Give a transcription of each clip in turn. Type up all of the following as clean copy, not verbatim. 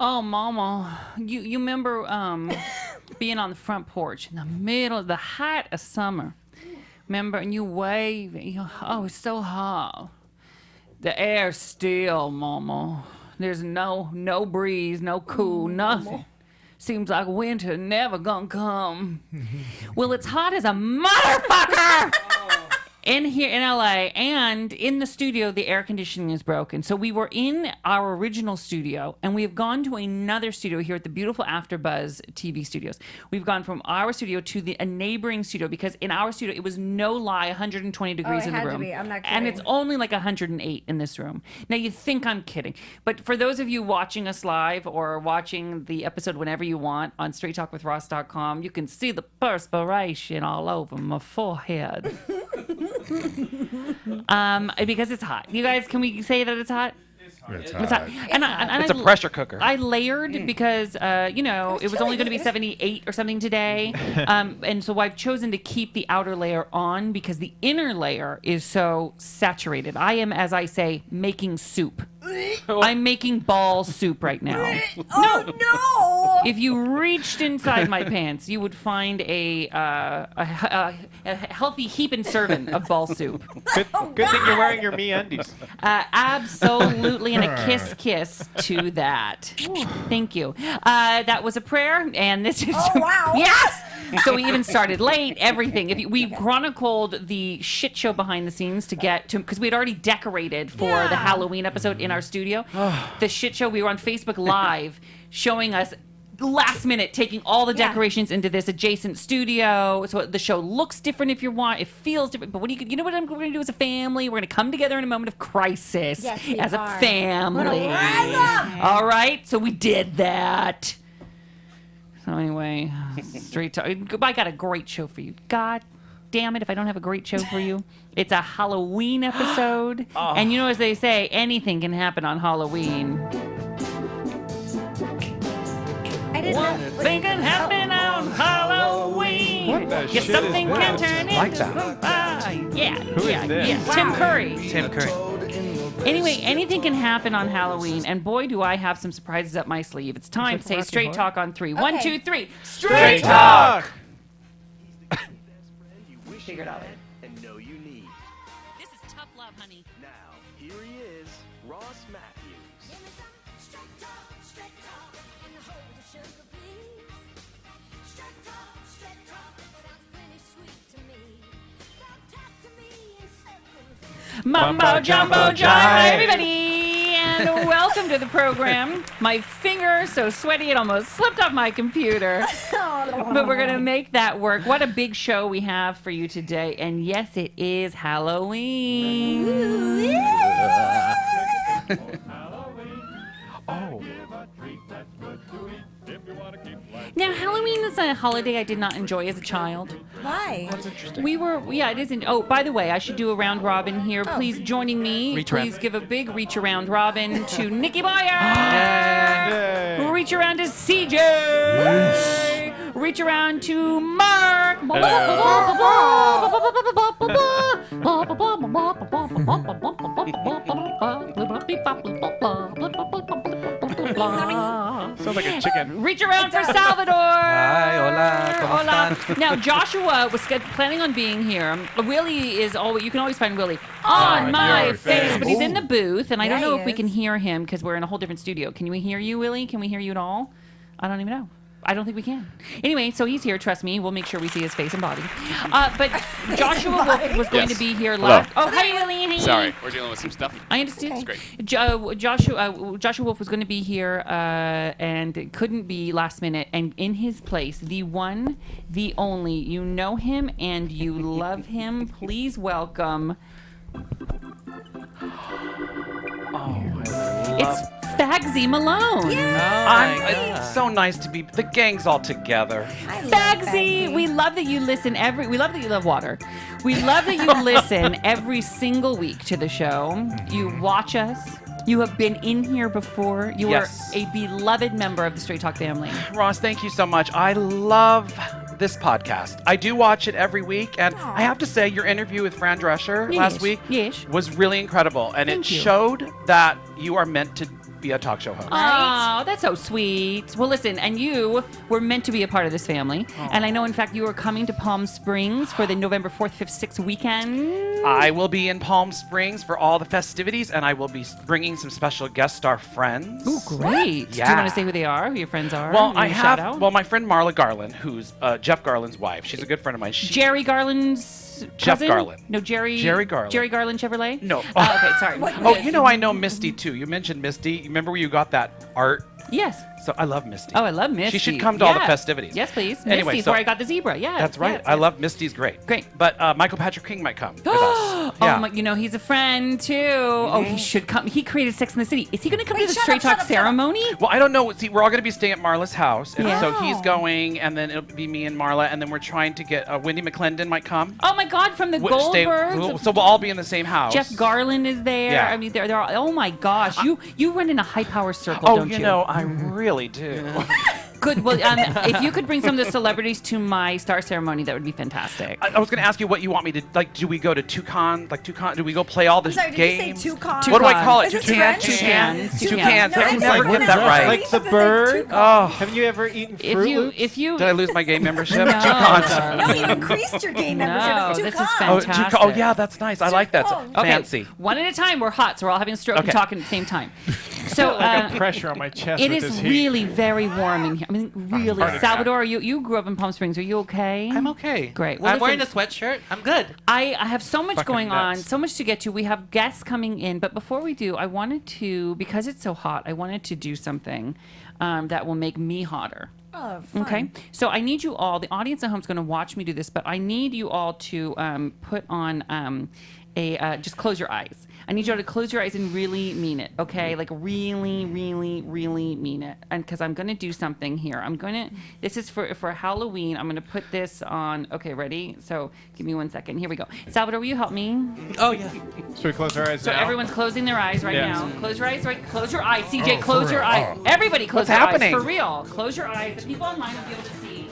Oh, Mama, you remember being on the front porch in the middle of the height of summer? Remember, and you wave. Oh, it's so hot. The air's still, Mama. There's no breeze, no cool, nothing. Seems like winter never gonna come. Well, it's hot as a motherfucker in here in LA, and in the studio, the air conditioning is broken. So we were in our original studio, and we have gone to another studio here at the beautiful AfterBuzz TV studios. We've gone from our studio to a neighboring studio because in our studio, it was no lie 120 degrees in the room. I'm not kidding. And it's only like 108 in this room. Now, you think I'm kidding. But for those of you watching us live or watching the episode whenever you want on straighttalkwithross.com, you can see the perspiration all over my forehead. Because it's hot. You guys, can we say that it's hot? It's hot. And It's a pressure cooker. I layered because, it was only going to be 78 or something today. And so I've chosen to keep the outer layer on because the inner layer is so saturated. I am, as I say, making soup. I'm making ball soup right now. No! If you reached inside my pants, you would find a healthy heap and serving of ball soup. Good thing you're wearing your MeUndies. Absolutely, and a kiss to that. Thank you. That was a prayer, and this is... Oh, wow. Yes! So we even started late, everything. We chronicled the shit show behind the scenes to get to... Because we had already decorated for the Halloween episode in our studio. The shit show, we were on Facebook Live showing us last minute taking all the decorations into this adjacent studio, so the show looks different if you want, it feels different, but what you know what we're going to do as a family? We're going to come together in a moment of crisis as a family. All right, so we did that. So anyway, straight talk. I got a great show for you. God damn it, if I don't have a great show for you. It's a Halloween episode, and you know, as they say, anything can happen on Halloween. One thing can happen on Halloween. What the shit Something is can this? turn Like into Who is this? yeah. Tim Curry. Tim Curry. Anyway, anything can happen on Halloween, and boy, do I have some surprises up my sleeve. It's time to say straight talk on 3. 1, 2, 3. Straight talk. Figure it out. And know you need. This is tough love, honey. Now, here he is, Ross Mathews. Mumbo Jumbo Jive, everybody, and welcome to the program. My finger so sweaty it almost slipped off my computer, but we're going to make that work. What a big show we have for you today, and yes, it is Halloween. Oh. Now, Halloween is a holiday I did not enjoy as a child. Why? That's interesting. It isn't. Oh, by the way, I should do a round robin here. Please joining me. Reach around. Please give a big reach around robin to Nikki Boyer. Yay. Reach around to CJ. Reach around to Mark. Sounds like a chicken. Reach around for Salvador. Hi, hola, ¿cómo están? Now, Joshua was planning on being here. Willie is always, you can always find Willie on my your face, face. but he's in the booth, and I don't Yeah, know he if we is. can hear him because we're in a whole different studio. Can we hear you, Willie? Can we hear you at all? I don't even know. I don't think we can. Anyway, so he's here. Trust me. We'll make sure we see his face and body. But Joshua Wolf was going to be here live. Oh, hi, Willie. Hey. Sorry, we're dealing with some stuff. I understand. It's great. Joshua Wolf was going to be here and couldn't be last minute. And in his place, the one, the only, you know him and you love him. Please welcome. It's Fagsy Malone. It's so nice to be. The gang's all together. Fagsy, we love that you listen we love that you love water. We love that you listen every single week to the show. You watch us. You have been in here before. You Yes. are a beloved member of the Straight Talk family. Ross, thank you so much. I love this podcast. I do watch it every week, and I have to say, your interview with Fran Drescher last week Yes. was really incredible, and Thank it you. showed that you are meant to be a talk show host. Oh, that's so sweet. Well, listen, and you were meant to be a part of this family. And I know, in fact, you are coming to Palm Springs for the November 4th, 5th, 6th weekend. I will be in Palm Springs for all the festivities, and I will be bringing some special guest star friends. Ooh, great. Do you Yeah. want to say who they are, who your friends are? Well, Maybe I a have. shout out? Well, my friend Marla Garland, who's Jeff Garland's wife. She's a good friend of mine. Jerry Garland's Jeff cousin? Garland. No, Jerry Garland. Jerry Garland Chevrolet? No. Okay, sorry. Oh, you know I know Misty too. You mentioned Misty. Remember where you got that art? Yes. So I love Misty. Oh, I love Misty. She should come to all the festivities. Yes, please. Anyway, Misty's so- where I got the zebra. Yeah. That's right. yes, I yes. love Misty's great. Great. But Michael Patrick King might come with us. Oh, my, you know, he's a friend too. Oh, he should come. He created Sex in the City. Is he going to come Wait, to the shut Straight up, shut Talk up, shut up. ceremony? Well, I don't know. See, we're all going to be staying at Marla's house, and Yeah. so he's going, and then it'll be me and Marla, and then we're trying to get Wendy McClendon might come. Oh my God, from the We'll stay- Goldbergs. so we'll all be in the same house. Jeff Garland is there. Yeah. I mean, they're all, oh my gosh, you run in a high power circle, Oh, don't you? you know, I really do. Good. Well, if you could bring some of the celebrities to my star ceremony, that would be fantastic. I was going to ask you what you want me to like. Do we go to Toucan? Do we go play all the I'm sorry, did games? you say toucan? What do I call it? Is it Toucan? French? Toucans. Toucans. No, I can it's never like get that right. Like the Toucan. bird? Oh, Have you ever eaten Fruit Loops? If you, did I lose my game membership? No, Toucans. darling. No, you increased your game membership. No, It's this is toucan. fantastic. Oh, yeah, that's nice. I like that. It's Okay. fancy. One at a time. We're hot, so we're all having a stroke Okay. and talking at the same time. So Like a pressure on my chest it with is this heat. really very warm in here. I mean, really. Hard to Salvador, you grew up in Palm Springs. Are you okay? I'm okay. Great. Well, I'm wearing a listen, sweatshirt. I'm good. I have so much Fucking going on, nuts. so much to get to. We have guests coming in, but before we do, I wanted to, because it's so hot, I wanted to do something that will make me hotter. Oh, fun. Okay, so I need you all. The audience at home is going to watch me do this, but I need you all to put on just close your eyes. I need you all to close your eyes and really mean it. Okay, like really, really, really mean it. And because I'm going to do something here. This is for Halloween. I'm going to put this on. Okay, ready? So give me 1 second. Here we go. Salvador, will you help me? Oh yeah. Should we close our eyes So now? everyone's closing their eyes right Yes. now. Close your eyes, right? Close your eyes. CJ, close your eyes. Everybody close What's your happening? eyes. For real. Close your eyes. The people online will be able to see.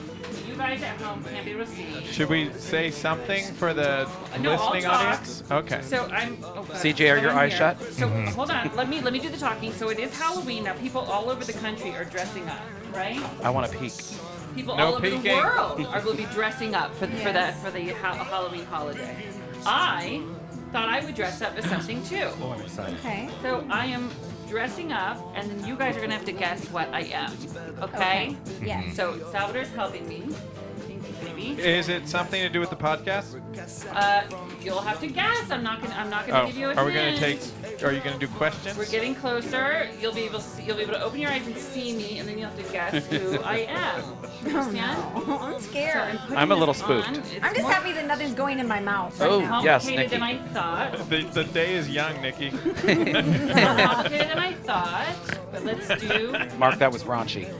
You guys at home can't be able to see. Should we say something for the No, I'll listening talk. audience? Okay. So I'm. Oh God, CJ, are hold your on eyes here. shut? So hold on. Let me do the talking. So it is Halloween now. People all over the country are dressing up, right? I want to peek. People No all over the peeking. world are going to be dressing up for the Halloween holiday. I thought I would dress up as something too. Okay. So I am dressing up, and then you guys are gonna have to guess what I am. Okay? Yes. So Salvador's helping me. Maybe. Is it something to do with the podcast? You'll have to guess. I'm not gonna Oh, give you a are we gonna hint. are you gonna do questions? We're getting closer. You'll be able to open your eyes and see me, and then you'll have to guess who I am. You understand? Oh, I'm So scared. putting I'm a little this spooked. on. It's I'm just more happy that nothing's going in my mouth right Oh, now. yes, complicated than I Nikki. thought. The day is young, Nikki. More complicated than I thought. But let's do. Mark, that was raunchy.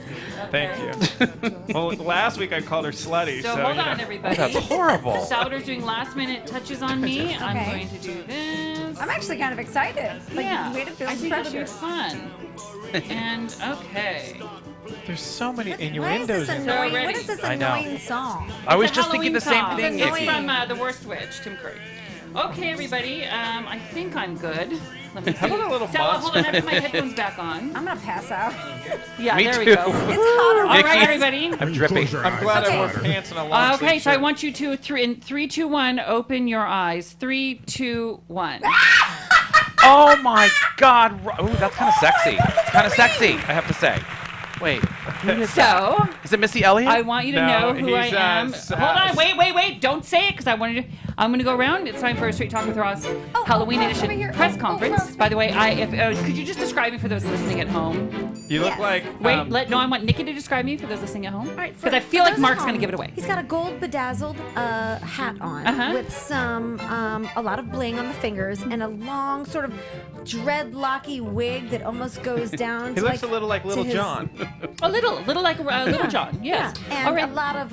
Thank you. Well, last week I called her slutty, So so hold you on, know. everybody. That's horrible. Salvador's doing last minute touches on me. I'm Okay. going to do this. I'm actually kind of excited. Like, Yeah, way to build I think it'll be pressure. fun. And okay. There's so many Why is innuendos this in So there. annoying? ready. What is this I know. annoying song? I was It's a just thinking the Halloween same song. thing, It's Nikki. from The Worst Witch, Tim Curry. Okay, everybody. I think I'm good. Let me see. How about a little Sal, hold on. I monster? have my headphones back on. I'm gonna pass out. Yeah, Me there too. we go. It's hot All around. right, everybody. I'm dripping. I'm glad I wore Okay. pants and a long Okay, sleeve so I shirt. want you to in 3, 2, 1. Open your eyes. 3, 2, 1. Oh my God! Oh, that's kind of sexy. It's kind of sexy, I have to say. Wait, So is it Missy Elliott? I want you to No, know who I he's, am. s- Hold on, wait! Don't say it because I'm going to go around. It's time for a Straight Talk with Ross Halloween over edition here. press Oh, conference. Ross. By the way, could you just describe me for those listening at home? You look Yes. like. Wait, um, I want Nikki to describe me for those listening at home. All right, Because I feel like Mark's going to give it away. He's got a gold bedazzled hat on Uh-huh. with some a lot of bling on the fingers and a long sort of dreadlocky wig that almost goes down. He to looks like, a little like to Little his- John. A little like Little John. Yes. Yeah, and All right. a lot of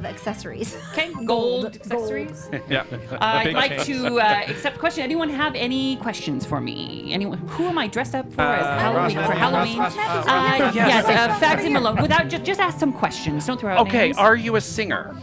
accessories. Okay, gold accessories. Yeah. I'd Big like chain. to accept question. Anyone have any questions for me? Anyone? Who am I dressed up for as Halloween? Ross For Matthews. Halloween? Ross Matthews. Yes, Ross fags Matthews. and Malone. Without just ask some questions. Don't throw out Okay, names. are you a singer?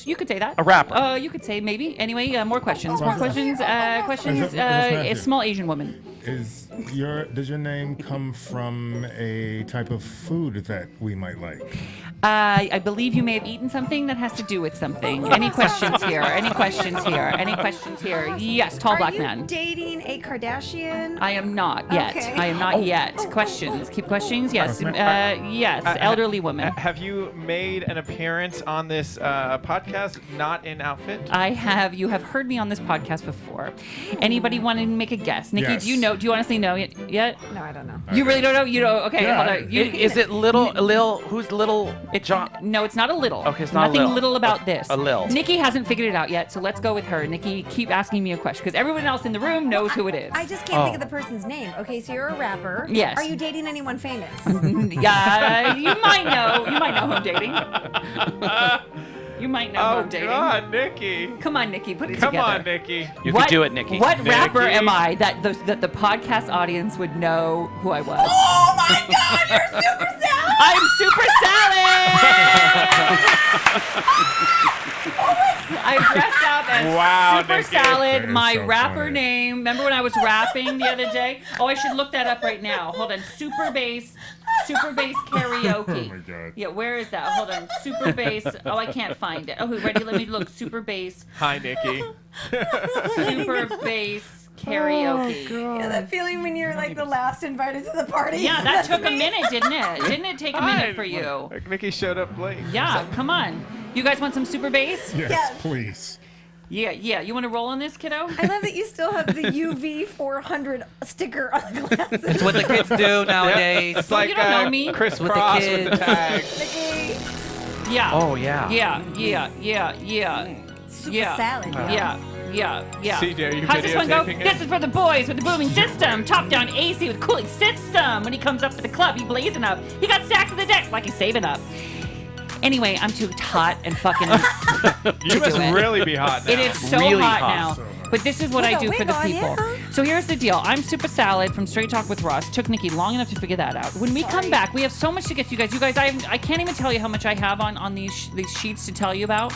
You could say that. A rapper? You could say maybe. Anyway, more questions. Oh, More Ross questions. Matthews. Questions. Ross A Matthews. small Asian woman. Does your name come from a type of food that we might like? I believe you may have eaten something that has to do with something. Any questions here? Any questions here? Any questions here? Yes, tall black Are you man. dating a Kardashian? I am not yet. Okay. I am not yet. Questions. Keep questions. Yes. Yes. Elderly woman. Have you made an appearance on this podcast not in outfit? I have. You have heard me on this podcast before. Anybody want to make a guess? Nikki, Yes. do you know? Do you honestly know it yet? No, I don't know. You really don't know? You know? Okay, Yeah, hold on. Is it Lil? Who's Little? John? No, it's not a little. Okay, it's not a Nothing Lil. little about this. A Lil. Nikki hasn't figured it out yet, so let's go with her. Nikki, keep asking me a question because everyone else in the room knows who it is. I just can't think of the person's name. Okay, so you're a rapper. Yes. Are you dating anyone famous? Yeah, you might know. You might know who I'm dating. You might know who Oh I'm dating. God, Nikki! Come on, Nikki, put it Come together. on, Nikki. You can do it, Nikki. What rapper Nikki. am I that the podcast audience would know who I was? Oh my God, you're super salad! I'm Super Salad! I dressed up as Wow, Super Nikki. Salad, That is my so rapper funny. name. Remember when I was rapping the other day? Oh, I should look that up right now. Hold on. Super bass karaoke. Oh my God. Yeah, where is that? Hold on. Super bass. Oh, I can't find it. Oh, ready? Let me look. Super bass. Hi, Nikki. Super bass karaoke. Yeah, that feeling when you're like the last invited to the party. Yeah, that took a minute, didn't it? Didn't it take a minute for you? Nikki showed up late. Yeah, come on. You guys want some super bass? Yes, Yes. please. Yeah. You want to roll on this, kiddo? I love that you still have the UV 400 sticker on the glasses. That's what the kids do nowadays. It's like you don't know me. Chris With the Cross with the kids. tag. Nikki, Yeah. Oh yeah. Yeah. super Yeah. salad. yo. Yeah. CJ, are you How's this one go? videotaping it? This is for the boys with the booming system. Top down AC with cooling system. When he comes up to the club, he blazing up. He got stacks of the decks like he's saving up. Anyway, I'm too hot and fucking. You must do it. really be hot now. It is so Really hot, hot. now. So hot. But this is what I do for the Wiggle, people. yeah. So here's the deal. I'm Super Salad from Straight Talk with Ross. Took Nikki long enough to figure that out. When we come back, we have so much to get to you guys. You guys, I can't even tell you how much I have on these sheets to tell you about.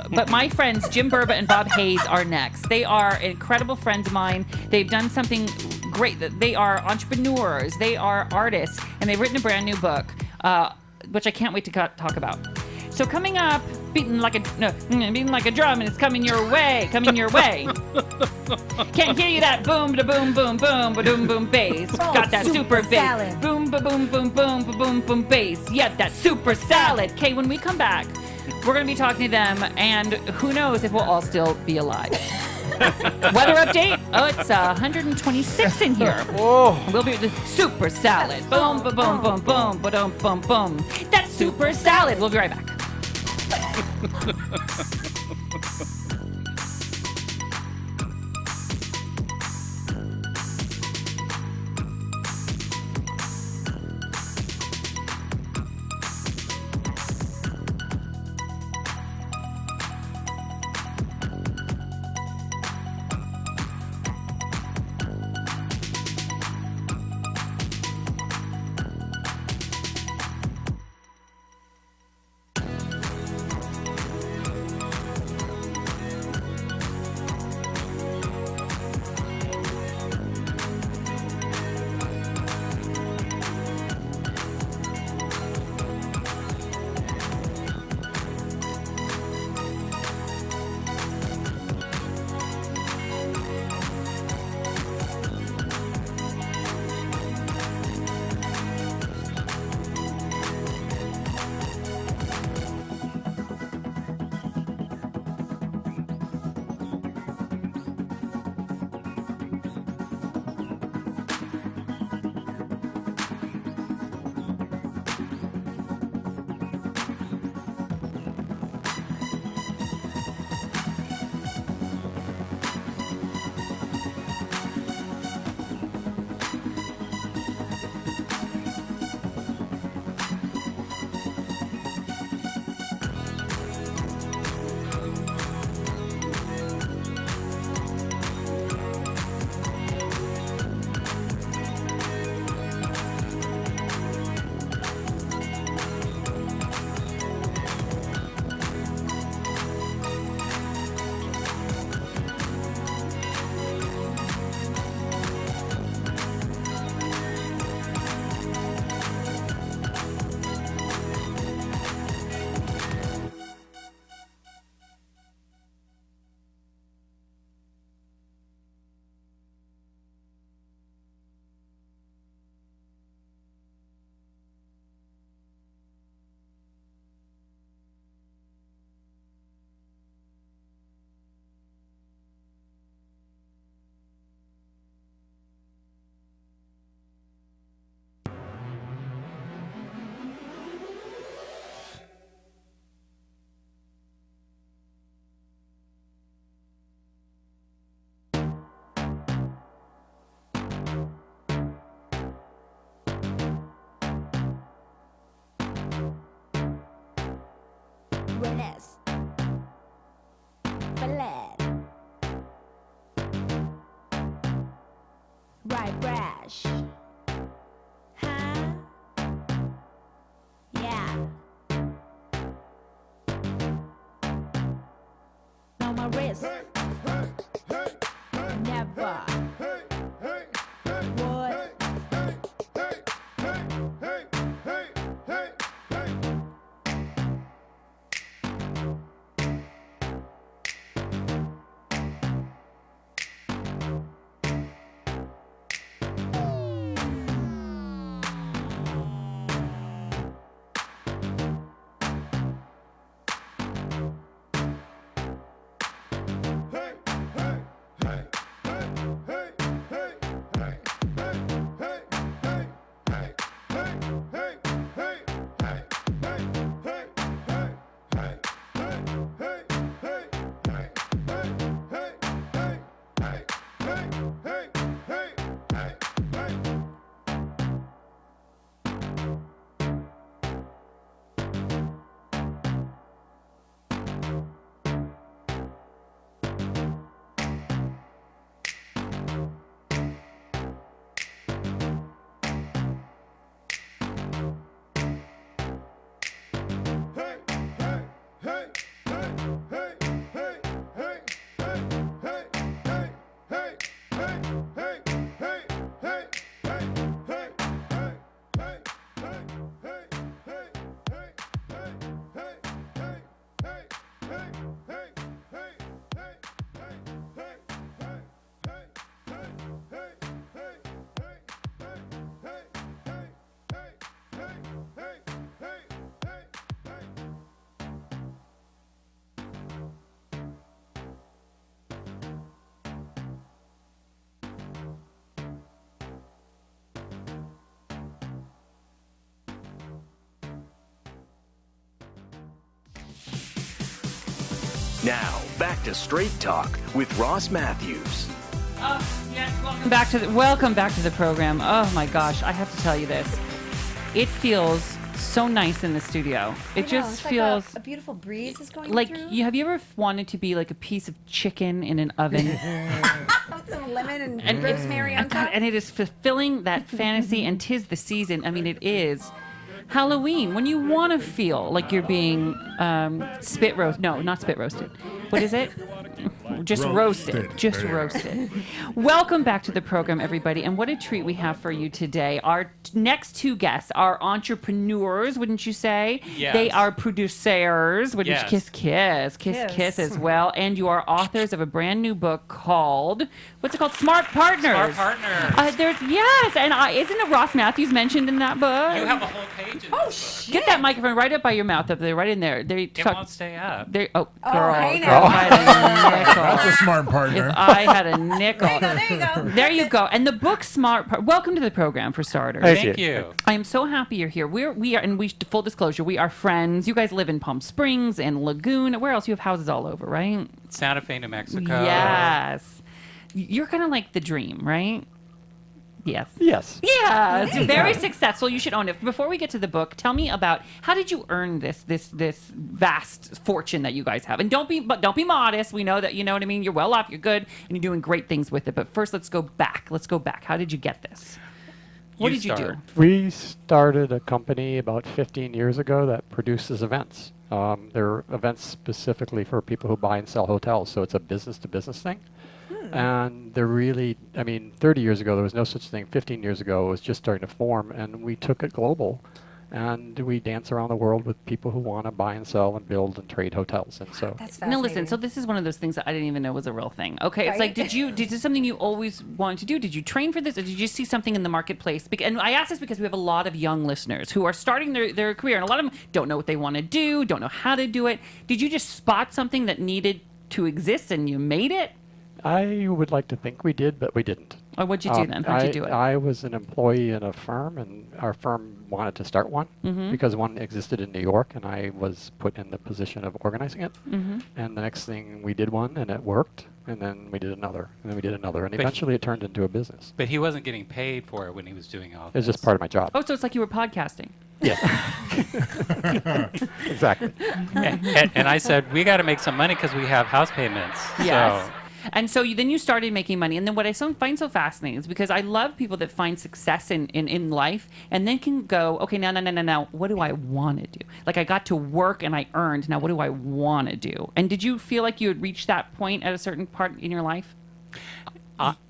But my friends Jim Burba and Bob Hayes are next. They are incredible friends of mine. They've done something great. They are entrepreneurs. They are artists, and they've written a brand new book, which I can't wait to talk about. So coming up, beating like a drum, and it's coming your way. Can't hear you that boom da boom boom boom ba doom boom bass. Oh, Got that super bass. salad. Boom ba boom boom boom ba boom boom bass. Yeah, that super salad. Okay, when we come back, we're gonna be talking to them, and who knows if we'll all still be alive. Weather update. Oh, it's 126 in here. Oh. We'll be the super salad. Boom, ba boom, boom, boom, ba dum, boom, boom. That's super salad. We'll be right back. Finesse. Flat. Right brash. Huh? Yeah. On my wrist. Never. Would. Now, back to Straight Talk with Ross Mathews. Yes, welcome back to the program. Oh my gosh, I have to tell you this. It feels so nice in the studio. It just feels like a beautiful breeze is going like through. have you ever wanted to be like a piece of chicken in an oven? With some lemon and rosemary on top. And it is fulfilling that fantasy, and 'tis the season. I mean, it is Halloween, when you want to feel like you're being spit roast. No, not spit roasted. What is it? Just roasted. Just roasted. Welcome back to the program, everybody. And what a treat we have for you today. Our next two guests are entrepreneurs, wouldn't you say? Yes. They are producers, wouldn't you? Yes. Kiss as well. And you are authors of a brand new book called, what's it called? Smart Partners. Smart Partners. Yes, and isn't it Ross Mathews mentioned in that book? You have a whole page in this book. Get that microphone right up by your mouth up there, right in there. It won't stay up. Girl, hey girl, now. if I had a nickel. That's a smart partner. If I had a nickel. There you go. There you go. And the book Welcome to the program, for starters. Thank you. I am so happy you're here. We are, and full disclosure, we are friends. You guys live in Palm Springs and Lagoon. Where else? You have houses all over, right? Santa Fe, New Mexico. Yes. You're kind of like the dream, right? Yes. Yes. Yeah, it's very successful. You should own it. Before we get to the book, tell me about how did you earn this vast fortune that you guys have? And don't be modest. We know that, you know what I mean. You're well off. You're good, and you're doing great things with it. But first, let's go back. How did you get this? What did you do? We started a company about 15 years ago that produces events. They're events specifically for people who buy and sell hotels, so it's a business-to-business thing. And they're really, 30 years ago, there was no such thing. 15 years ago, it was just starting to form, and we took it global. And we dance around the world with people who want to buy and sell and build and trade hotels. And so, That's Now fascinating. listen, so this is one of those things that I didn't even know was a real thing. Okay, it's Right? like, did this something you always wanted to do? Did you train for this, or did you just see something in the marketplace? And I ask this because we have a lot of young listeners who are starting their career, and a lot of them don't know what they want to do, don't know how to do it. Did you just spot something that needed to exist and you made it? I would like to think we did, but we didn't. Or what'd you do then? How'd you do it? I was an employee in a firm, and our firm wanted to start one because one existed in New York, and I was put in the position of organizing it. And the next thing, we did one, and it worked, and then we did another, and then we did another, and eventually it turned into a business. But he wasn't getting paid for it when he was doing all It this. was just part of my job. Oh, so it's like you were podcasting. Exactly. And I said, we got to make some money because we have house payments. Yes. So, And so then you started making money. And then what I find so fascinating is because I love people that find success in life and then can go, okay, now, what do I want to do? Like I got to work and I earned. Now, what do I want to do? And did you feel like you had reached that point at a certain part in your life?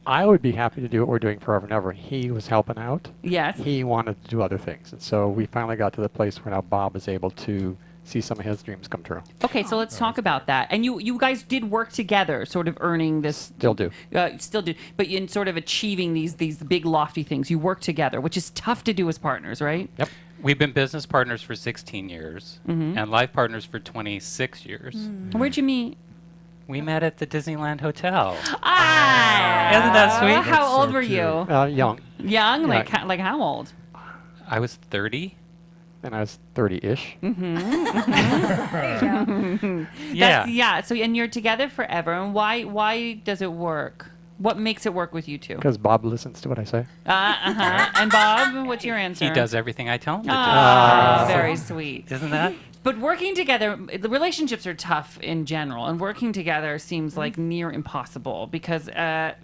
I would be happy to do what we're doing forever and ever. He was helping out. Yes. He wanted to do other things. And so we finally got to the place where now Bob is able to see some of his dreams come true. Okay, so let's talk about that. And you guys did work together, sort of earning this. Still do. Still do. But in sort of achieving these big lofty things, you work together, which is tough to do as partners, right? Yep. we've been business partners for 16 years and life partners for 26 years. Where'd you meet? We met at the Disneyland Hotel. Ah, Isn't that sweet? How That's old so were cute. you? Young. Young? Yeah. Like how old? I was 30. And I was 30-ish. Yeah. Yeah. So and you're together forever. And why does it work? What makes it work with you two? Because Bob listens to what I say. And Bob, what's your answer? He does everything I tell him to Ah, very sweet. do. Isn't that? But working together, the relationships are tough in general, and working together seems like near impossible because at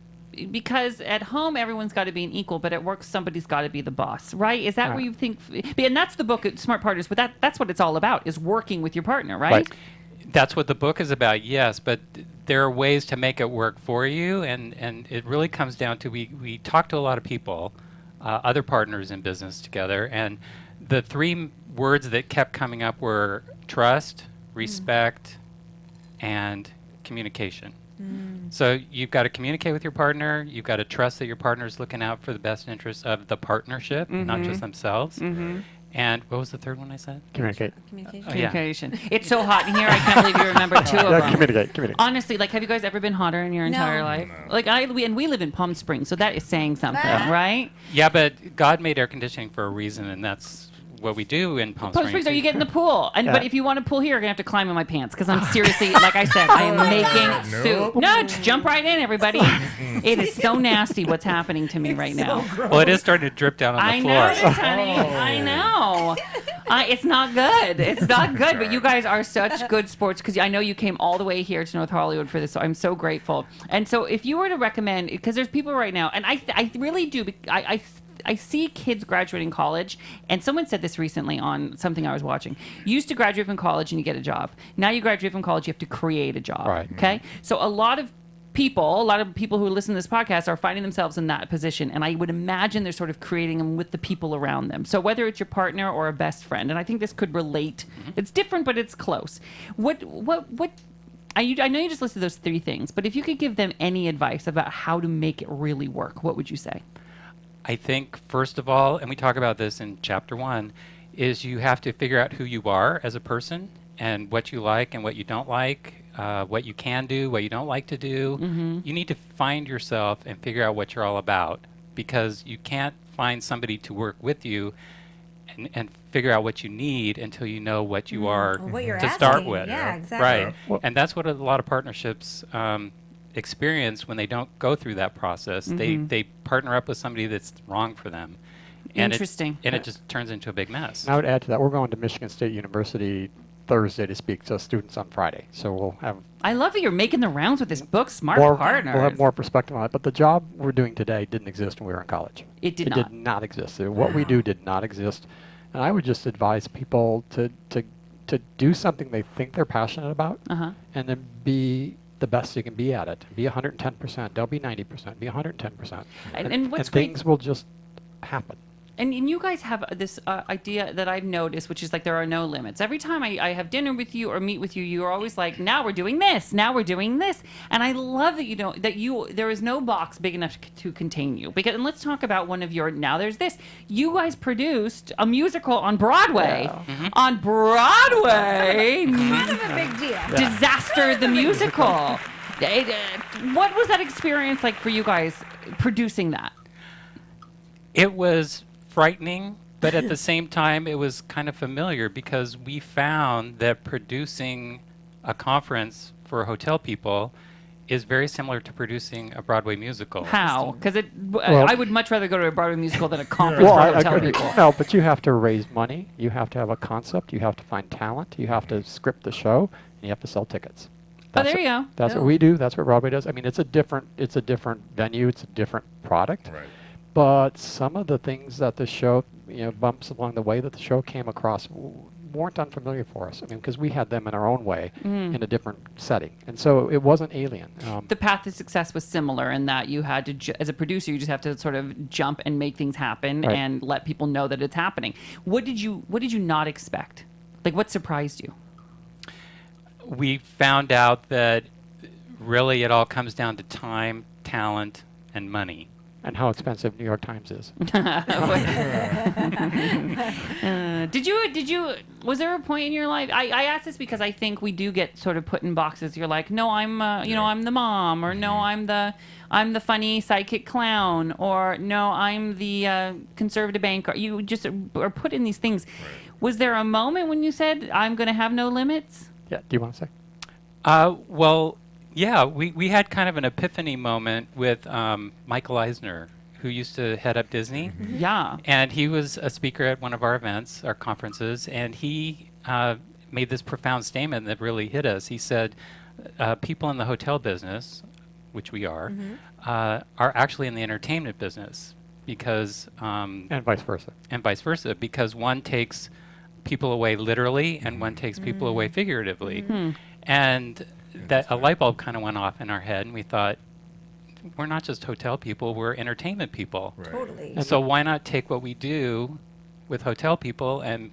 home everyone's got to be an equal, but at work somebody's got to be the boss, right? Is that where you think? And that's the book, Smart Partners. But that's what it's all about: is working with your partner, right? That's what the book is about, yes, but there are ways to make it work for you, and it really comes down to we talk to a lot of people, other partners in business together, and the three words that kept coming up were trust, respect, and communication. So you've got to communicate with your partner, you've got to trust that your partner is looking out for the best interests of the partnership, not just themselves. And what was the third one I said? Communicate. Communication. Oh, yeah. Communication. It's so hot in here. I can't believe you remember two of them. Communicate. Honestly, like, have you guys ever been hotter in your entire life? Like, we live in Palm Springs, so that is saying something, right? Yeah, but God made air conditioning for a reason, and that's what we do in Palm Palm Springs. Springs, or you get in the pool. And Yeah. But if you want to pool here, you're gonna have to climb in my pants because I'm seriously, like I said, I am making soup. No, just jump right in, everybody. It is so nasty what's happening to me right now. Well, it is starting to drip down on the I floor. know this, honey. I know. It's not good. It's not good. But you guys are such good sports because I know you came all the way here to North Hollywood for this. So I'm so grateful. And so if you were to recommend, because there's people right now, and I really do. I see kids graduating college, and someone said this recently on something I was watching. You used to graduate from college and you get a job. Now you graduate from college, you have to create a job. Right. Okay? So a lot of people who listen to this podcast are finding themselves in that position, and I would imagine they're sort of creating them with the people around them. So whether it's your partner or a best friend, and I think this could relate. It's different, but it's close. What I know you just listed those three things, but if you could give them any advice about how to make it really work, what would you say? I think, first of all, and we talk about this in chapter 1, is you have to figure out who you are as a person and what you like and what you don't like, what you can do, what you don't like to do. You need to find yourself and figure out what you're all about, because you can't find somebody to work with you and figure out what you need until you know what you are Or what you're to start asking. with. Yeah, exactly. Right. And that's what a lot of partnerships experience when they don't go through that process. They partner up with somebody that's wrong for them. And Interesting. It just turns into a big mess. And I would add to that, we're going to Michigan State University Thursday to speak to students on Friday. So we'll have I love that you're making the rounds with this book, Smart more, Partners. we'll have more perspective on it. But the job we're doing today didn't exist when we were in college. It did It not. did not exist. What we do did not exist. And I would just advise people to do something they think they're passionate about, and then be the best you can be at it. Be 110%. Don't be 90%. Be 110%. And what's great- things will just happen. And you guys have this idea that I've noticed, which is like there are no limits. Every time I have dinner with you or meet with you, you're always like, now we're doing this, now we're doing this. And I love that there is no box big enough to contain you. And let's talk about one of your, now there's this. You guys produced a musical on Broadway. On Broadway. Kind of a big deal. Disaster the Musical. What was that experience like for you guys producing that? It was frightening, but at the same time, it was kind of familiar, because we found that producing a conference for hotel people is very similar to producing a Broadway musical. How? Because Well- I would much rather go to a Broadway musical than a conference Well, for I hotel agree. people. No, but you have to raise money. You have to have a concept. You have to find talent. You have to script the show. And you have to sell tickets. Oh, there you go. That's what we do. That's what Broadway does. I mean, it's a different venue. It's a different product. Right. But some of the things that the show, bumps along the way that the show came across weren't unfamiliar for us. I mean, because we had them in our own way in a different setting. And so it wasn't alien. The path to success was similar in that you had to, as a producer, you just have to sort of jump and make things happen Right. and let people know that it's happening. What did you not expect? Like, what surprised you? We found out that really it all comes down to time, talent, and money. And how expensive New York Times is. Did you, was there a point in your life, I ask this because I think we do get sort of put in boxes. You're like, no, I'm the mom, or no, I'm the funny sidekick clown, or no, I'm the conservative banker. You just are put in these things. Was there a moment when you said, I'm going to have no limits? Yeah. Do you want to say? Well, yeah, we had kind of an epiphany moment with Michael Eisner, who used to head up Disney. Yeah. And he was a speaker at one of our events, our conferences, and he made this profound statement that really hit us. He said, people in the hotel business, which we are actually in the entertainment business because... And vice versa. And vice versa, because one takes people away literally and one takes people away figuratively. And that a light bulb kind of went off in our head, and we thought, we're not just hotel people, we're entertainment people. Right. Totally. So why not take what we do with hotel people and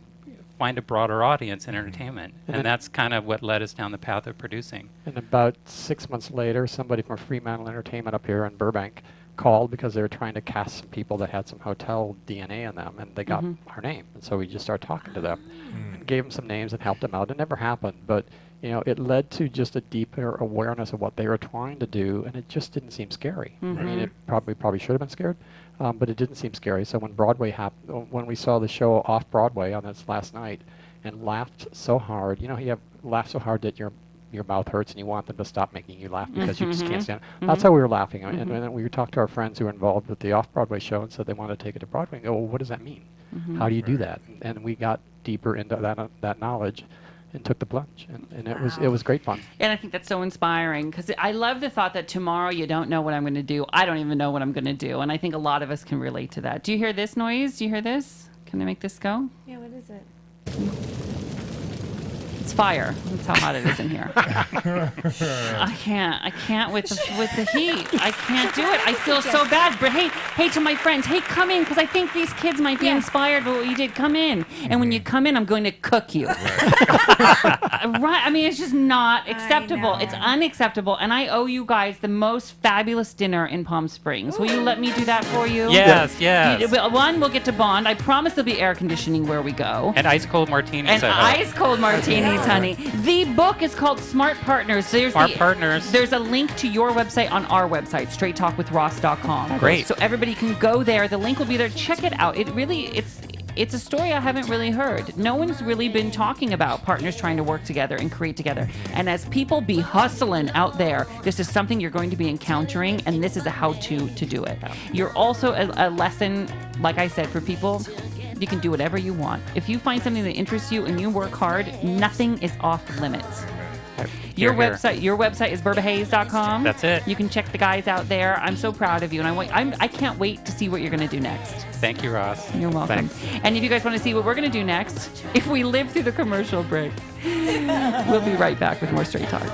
find a broader audience in entertainment? And that's kind of what led us down the path of producing. And about 6 months later, somebody from Fremantle Entertainment up here in Burbank called because they were trying to cast some people that had some hotel DNA in them, and they got our name. And so we just started talking to them and gave them some names and helped them out. It never happened, but it led to just a deeper awareness of what they were trying to do, and it just didn't seem scary. I mean, it probably should have been scared, but it didn't seem scary. So when Broadway happened, when we saw the show off Broadway on this last night, and laughed so hard, you have laughed so hard that your mouth hurts and you want them to stop making you laugh because you just can't stand it. That's how we were laughing. And then we talked to our friends who were involved with the off-Broadway show and said they wanted to take it to Broadway and go, well, what does that mean? How do you do that? And we got deeper into that knowledge and took the plunge. And it was great fun. And I think that's so inspiring because I love the thought that tomorrow you don't know what I'm going to do. I don't even know what I'm going to do. And I think a lot of us can relate to that. Do you hear this noise? Do you hear this? Can I make this go? Yeah, what is it? It's fire. That's how hot it is in here. I can't with the heat. I can't do it. I feel so bad. But hey, to my friends, hey, come in because I think these kids might be inspired by what you did. Come in, and when you come in, I'm going to cook you. Right? I mean, it's just not acceptable. It's unacceptable, and I owe you guys the most fabulous dinner in Palm Springs. Will you let me do that for you? Yes, yes. One, we'll get to bond. I promise there'll be air conditioning where we go. And ice cold martinis. And I hope. ice cold martinis, honey. The book is called Smart Partners. Partners. There's a link to your website on our website, straighttalkwithross.com. Great. So everybody can go there. The link will be there. Check it out. It's a story I haven't really heard. No one's really been talking about partners trying to work together and create together. And as people be hustling out there, this is something you're going to be encountering, and this is a how-to to do it. You're also a lesson, like I said, for people. You can do whatever you want. If you find something that interests you and you work hard, nothing is off limits. Your website is burbahays.com. That's it. You can check the guys out there. I'm so proud of you, and I can't wait to see what you're going to do next. Thank you, Ross. You're welcome. Thanks. And if you guys want to see what we're going to do next, if we live through the commercial break, we'll be right back with more Straight Talk.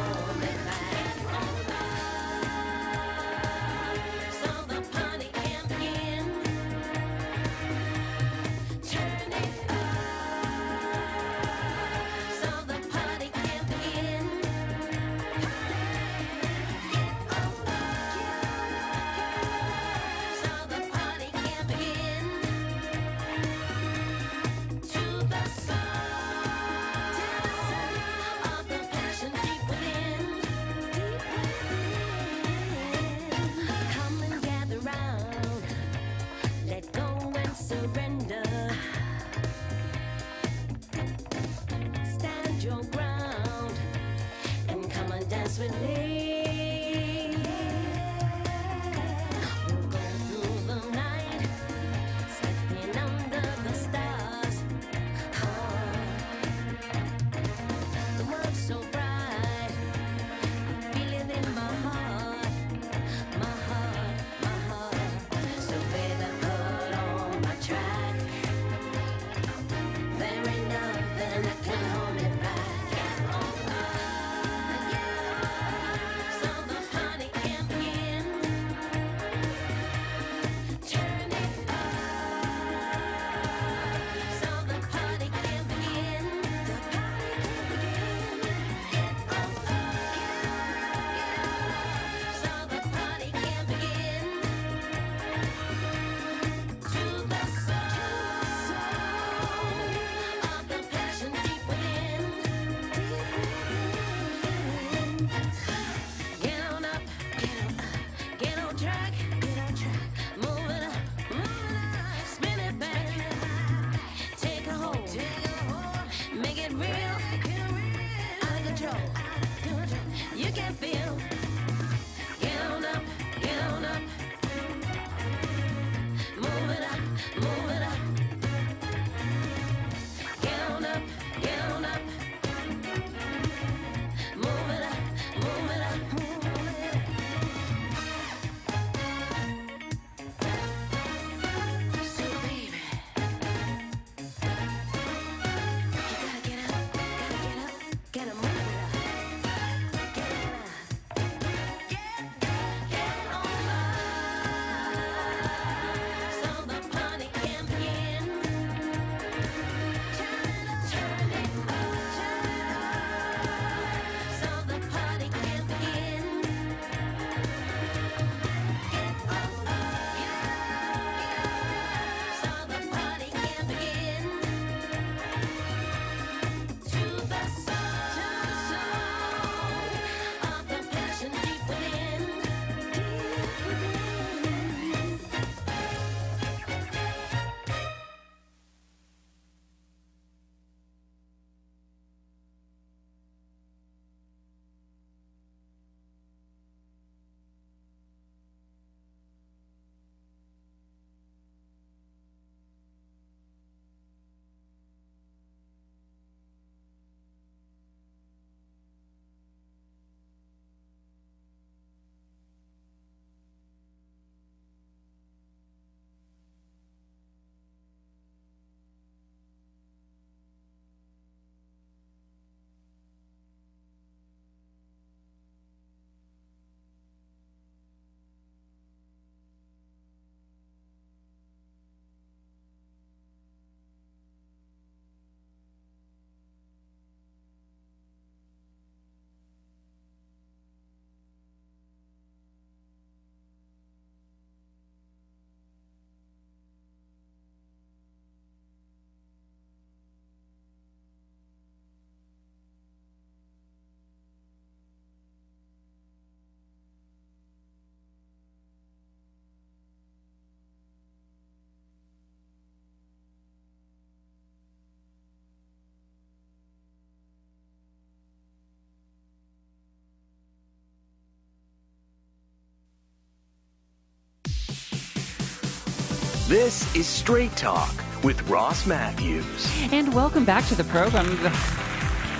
This is Straight Talk with Ross Mathews. And welcome back to the program.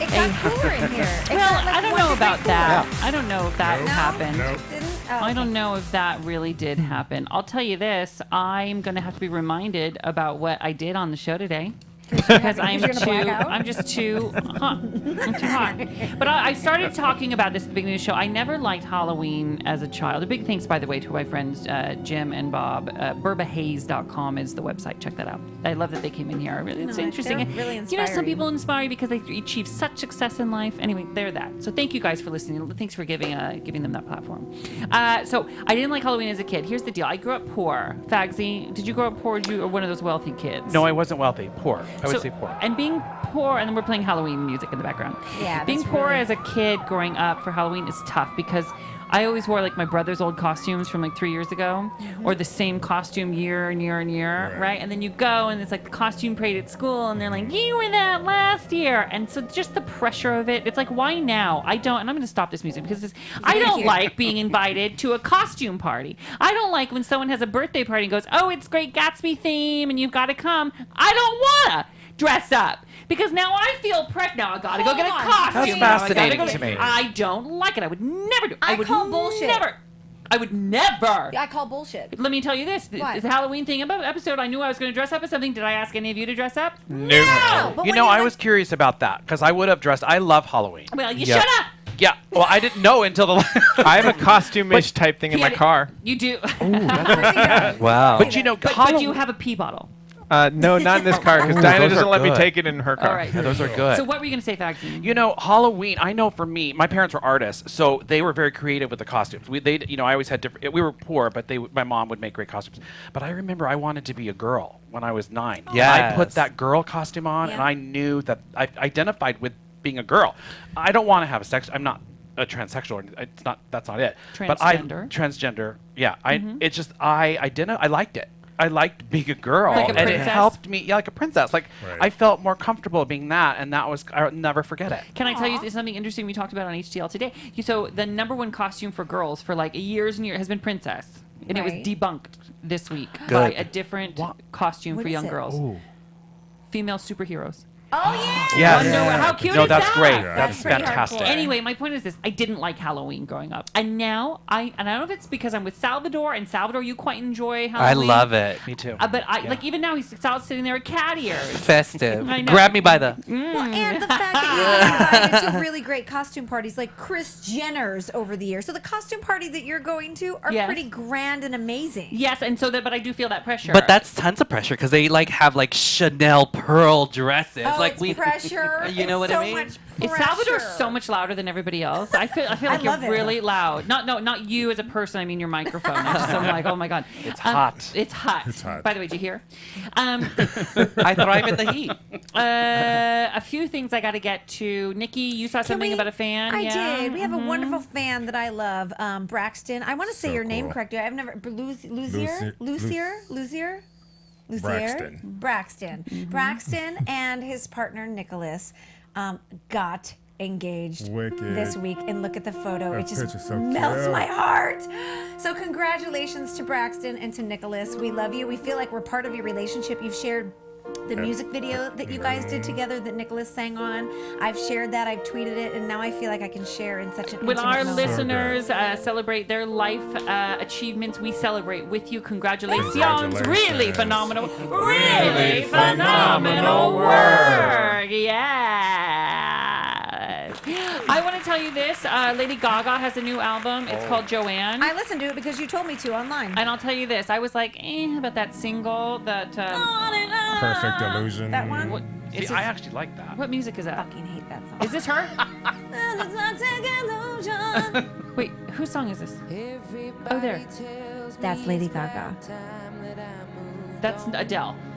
It got cooler in here. It Well, got, like, I don't 1 know degree about cooler. that. I don't know if that happened. Nope. Didn't? Oh, I don't okay. know if that really did happen. I'll tell you this. I'm going to have to be reminded about what I did on the show today. Because I'm You're gonna black out? I'm just too hot. I'm too hot. But I started talking about this at the beginning of the show. I never liked Halloween as a child. A big thanks, by the way, to my friends Jim and Bob. Burbahaze.com is the website. Check that out. I love that they came in here. It's No, interesting. they're really You know, some inspiring. people inspire you because they achieve such success in life. Anyway, they're that. So thank you guys for listening. Thanks for giving them that platform. So I didn't like Halloween as a kid. Here's the deal. I grew up poor. Fagsy, did you grow up poor? Or you were one of those wealthy kids? No, I wasn't wealthy. Poor. I would So- say poor. And being poor, and then we're playing Halloween music in the background. Yeah, Being that's poor really- as a kid growing up for Halloween is tough because I always wore like my brother's old costumes from like 3 years ago, or the same costume year and year and year, right? And then you go and it's like the costume parade at school, and they're like, "You were that last year," and so just the pressure of it. It's like, why now? I don't, and I'm going to stop this music because I don't like being invited to a costume party. I don't like when someone has a birthday party and goes, "Oh, it's Great Gatsby theme, and you've got to come." I don't wanna dress up because now I feel now I gotta go get a Hold on. costume. That's Now I gotta fascinating go to me. I don't like it. I would never do. I would call bullshit. I would never. I call bullshit. Let me tell you this: What? the Halloween thing episode. I knew I was going to dress up as something. Did I ask any of you to dress up? No, but You when know, I like- was curious about that because I would have dressed. I love Halloween. Well, you Yep. shut up. Yeah. Well, I didn't know until the. I have a costume-ish type thing in my car. You do. Wow. But you know, but Halloween. you have a pee bottle. No, not in this car because Ooh, Diana those doesn't are let me good. take it in her car. All right. Yeah, those are good. So what were you going to say, Fagsy? You know, Halloween. I know for me, my parents were artists, so they were very creative with the costumes. I always had different. We were poor, but my mom would make great costumes. But I remember I wanted to be a girl when I was 9. Yes. I put that girl costume on, and Yeah. I knew that I identified with being a girl. I don't want to have a sex. I'm not a transsexual. It's not. That's not it. But Transgender. transgender. Yeah. It's just I liked it. I liked being a girl, Like a and it princess? helped me. Yeah, like a princess. Like Right. I felt more comfortable being that, and that was I'll never forget it. Can I tell you something interesting we talked about on HTL today? So the number one costume for girls for like years and years has been princess. And it was Right. debunked this week by a different costume What for is young it? girls. Female superheroes. Oh yeah. Yes. Wonder how cute No, is that's that? great. Yeah. That's pretty fantastic. hardcore. Anyway, my point is this: I didn't like Halloween growing up, and now I don't know if it's because I'm with Salvador, and Salvador, you quite enjoy I Halloween. love it. Me too. But like even now, he's sitting there with cat ears. Festive. I know. Grab me by the. Well, and the fact that you're invited to really great costume parties like Kris Jenner's over the years. So the costume party that you're going to are Yes. pretty grand and amazing. Yes, and so but I do feel that pressure. But that's tons of pressure because they have Chanel pearl dresses. Oh, like it's pressure. You know It's what I so mean? Much Is pressure. Salvador so much louder than everybody else? I feel like I you're love it. really loud. Not you as a person. I mean your microphone. I'm like, oh my god, It's hot. It's hot. It's hot. By the way, did you hear? I thrive in the heat. A few things I got to get to. Nikki, you saw something about a fan. I yeah? did. We have a wonderful fan that I love, Braxton. I want to say So your name cool. correctly. I've never Lucier. Braxton. Braxton. Braxton and his partner Nicholas got engaged Wicked. this week, and look at the photo. That It just picture's so melts cute. my heart. So congratulations to Braxton and to Nicholas. We love you. We feel like we're part of your relationship. You've shared the music video that you guys did together that Nicholas sang on. I've shared that. I've tweeted it, and now I feel like I can share in such an When intimate our moment. listeners celebrate their life achievements, we celebrate with you. Congratulations. Congratulations. Really phenomenal. Really phenomenal work. Yeah. I want to tell you this. Lady Gaga has a new album. It's called Joanne. I listened to it because you told me to online. And I'll tell you this. I was like, about that single that... Perfect illusion. That one? what, See, it's I actually like that. what music is that? fucking hate that song. Is this her? Wait, whose song is this? Oh, there. That's Lady Gaga. That's Adele. Oh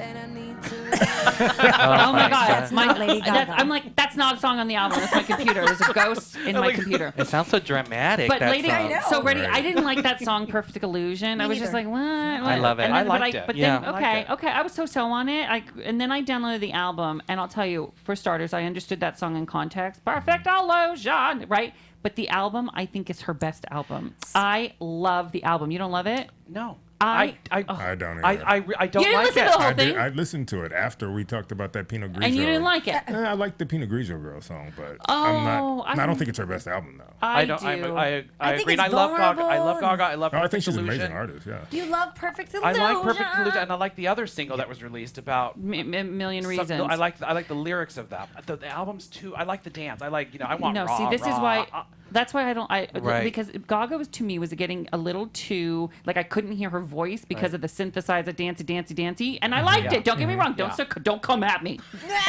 Oh my God! That's not Lady Gaga. I'm like, that's not a song on the album. That's my computer. There's a ghost in my computer. It sounds so dramatic. But that Lady, song. I know. so ready. Right. I didn't like that song, "Perfect Illusion." I was just neither. like, what? I love it. And I then, liked it. But Yeah. then, I liked okay. I was so on it. And then I downloaded the album, and I'll tell you, for starters, I understood that song in context. Perfect Illusion, right? But the album, I think, is her best album. I love the album. You don't love it? No. I I don't either. I don't You didn't like listen it. to the whole I thing, I listened to it after we talked about that Pinot Grigio. and you didn't like it. I like the Pinot Grigio Girl song, but Oh, I don't think it's her best album though. I don't. do. I think agree. it's I love Gaga. I love vulnerable Gaga. I love. No, I Perfect think she's an Illusion. amazing artist. Yeah. You love Perfect I Illusion. like Perfect Illusion, and I like the other single that was released about. Million reasons. I like the lyrics of that. The albums too. I like the dance. I like I want No, raw, see, this is raw. why. That's why I don't. Right. Because Gaga was, to me, was getting a little too like I couldn't hear her voice because of the synthesizer dancey, and I liked it. Don't get me wrong. Don't come at me.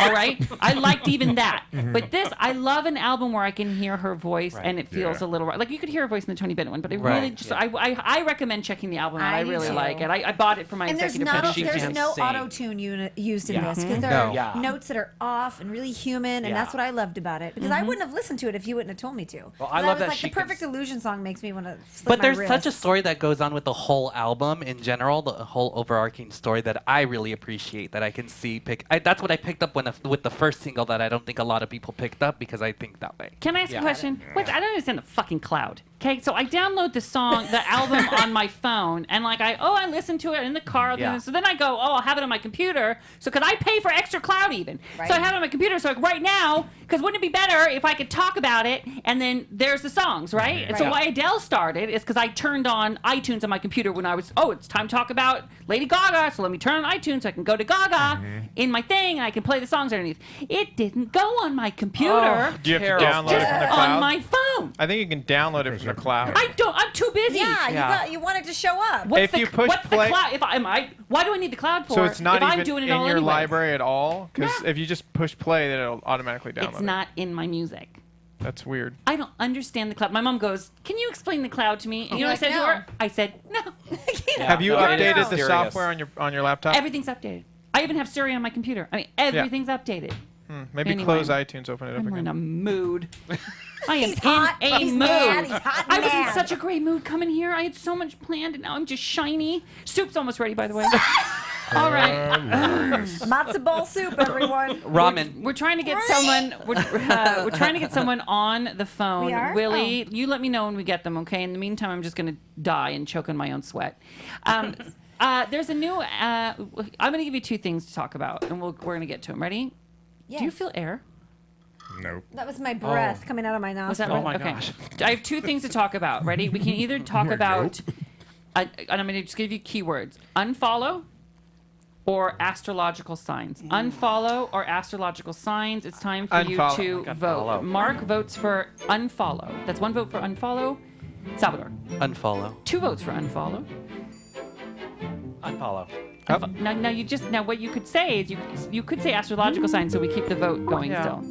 All right, I liked even that. But this, I love an album where I can hear her voice and it feels a little like you could hear her voice in the Tony Bennett one. But it really just I recommend checking the album out. I really do like too. it. I bought it for my And there's executive not She there's can no sing. auto tune used in this because there No. are Yeah. notes that are off and really human, and that's what I loved about it. Because I wouldn't have listened to it if you wouldn't have told me to. Well, I 'Cause love was that like she the can Perfect Illusion song makes me want to. But there's such a story that goes on with the whole album in general, the whole overarching story that I really appreciate. That I can see that's what I picked up with the first single that I don't think a lot of people picked up because I think that way. Can I ask a question? Wait, I don't understand the fucking cloud. Okay, so I download the album on my phone, and like I listen to it in the car. Yeah. So then I go, I'll have it on my computer. So because I pay for extra cloud even, so I have it on my computer. So like right now, because wouldn't it be better if I could talk about it and then there's the songs, right? And so why Adele started is because I turned on iTunes on my computer when I was it's time to talk about Lady Gaga. So let me turn on iTunes so I can go to Gaga in my thing and I can play the songs underneath. It didn't go on my computer. Do you have Terrible. to download it from the cloud? On my phone. I think you can download it from the cloud. I don't. I'm too busy. Yeah, you want it to show up. If you push what's play- the cloud? Why do I need the cloud for? So it's not if I'm even doing it in all your anyway? library at all? Because if you just push play, then it'll automatically download It's it. not in my music. That's weird. I don't understand the cloud. My mom goes, "Can you explain the cloud to me?" And you know what I Like, said to no. her? I said, "No." Have you no, it is updated the serious. software on your laptop? Everything's updated. I even have Siri on my computer. I mean, everything's updated. Maybe Anyway. close iTunes, open it up I'm in again. a mood. I am He's hot, in a he's mood. mad, he's hot I and was in mad. such a great mood coming here. I had so much planned, and now I'm just shiny. Soup's almost ready, by the way. All right. Matzo ball soup, everyone. Ramen. We're trying to get someone. We're trying to get someone on the phone. We are? Willie, you let me know when we get them, okay? In the meantime, I'm just gonna die and choke on my own sweat. There's a new. I'm gonna give you two things to talk about, and we're gonna get to them. Ready? Yes. Do you feel air? Nope. That was my breath coming out of my Was that nostril. right? my Okay. gosh. I have two things to talk about. Ready? We can either talk about, and I'm going to just give you keywords: unfollow or astrological signs. Unfollow or astrological signs. It's time for Unfollow. you to vote. follow. Mark votes for unfollow. That's one vote for unfollow. Salvador, Unfollow. 2 votes for unfollow. Unfollow. Now what you could say is you could say astrological signs, so we keep the vote going Yeah. still.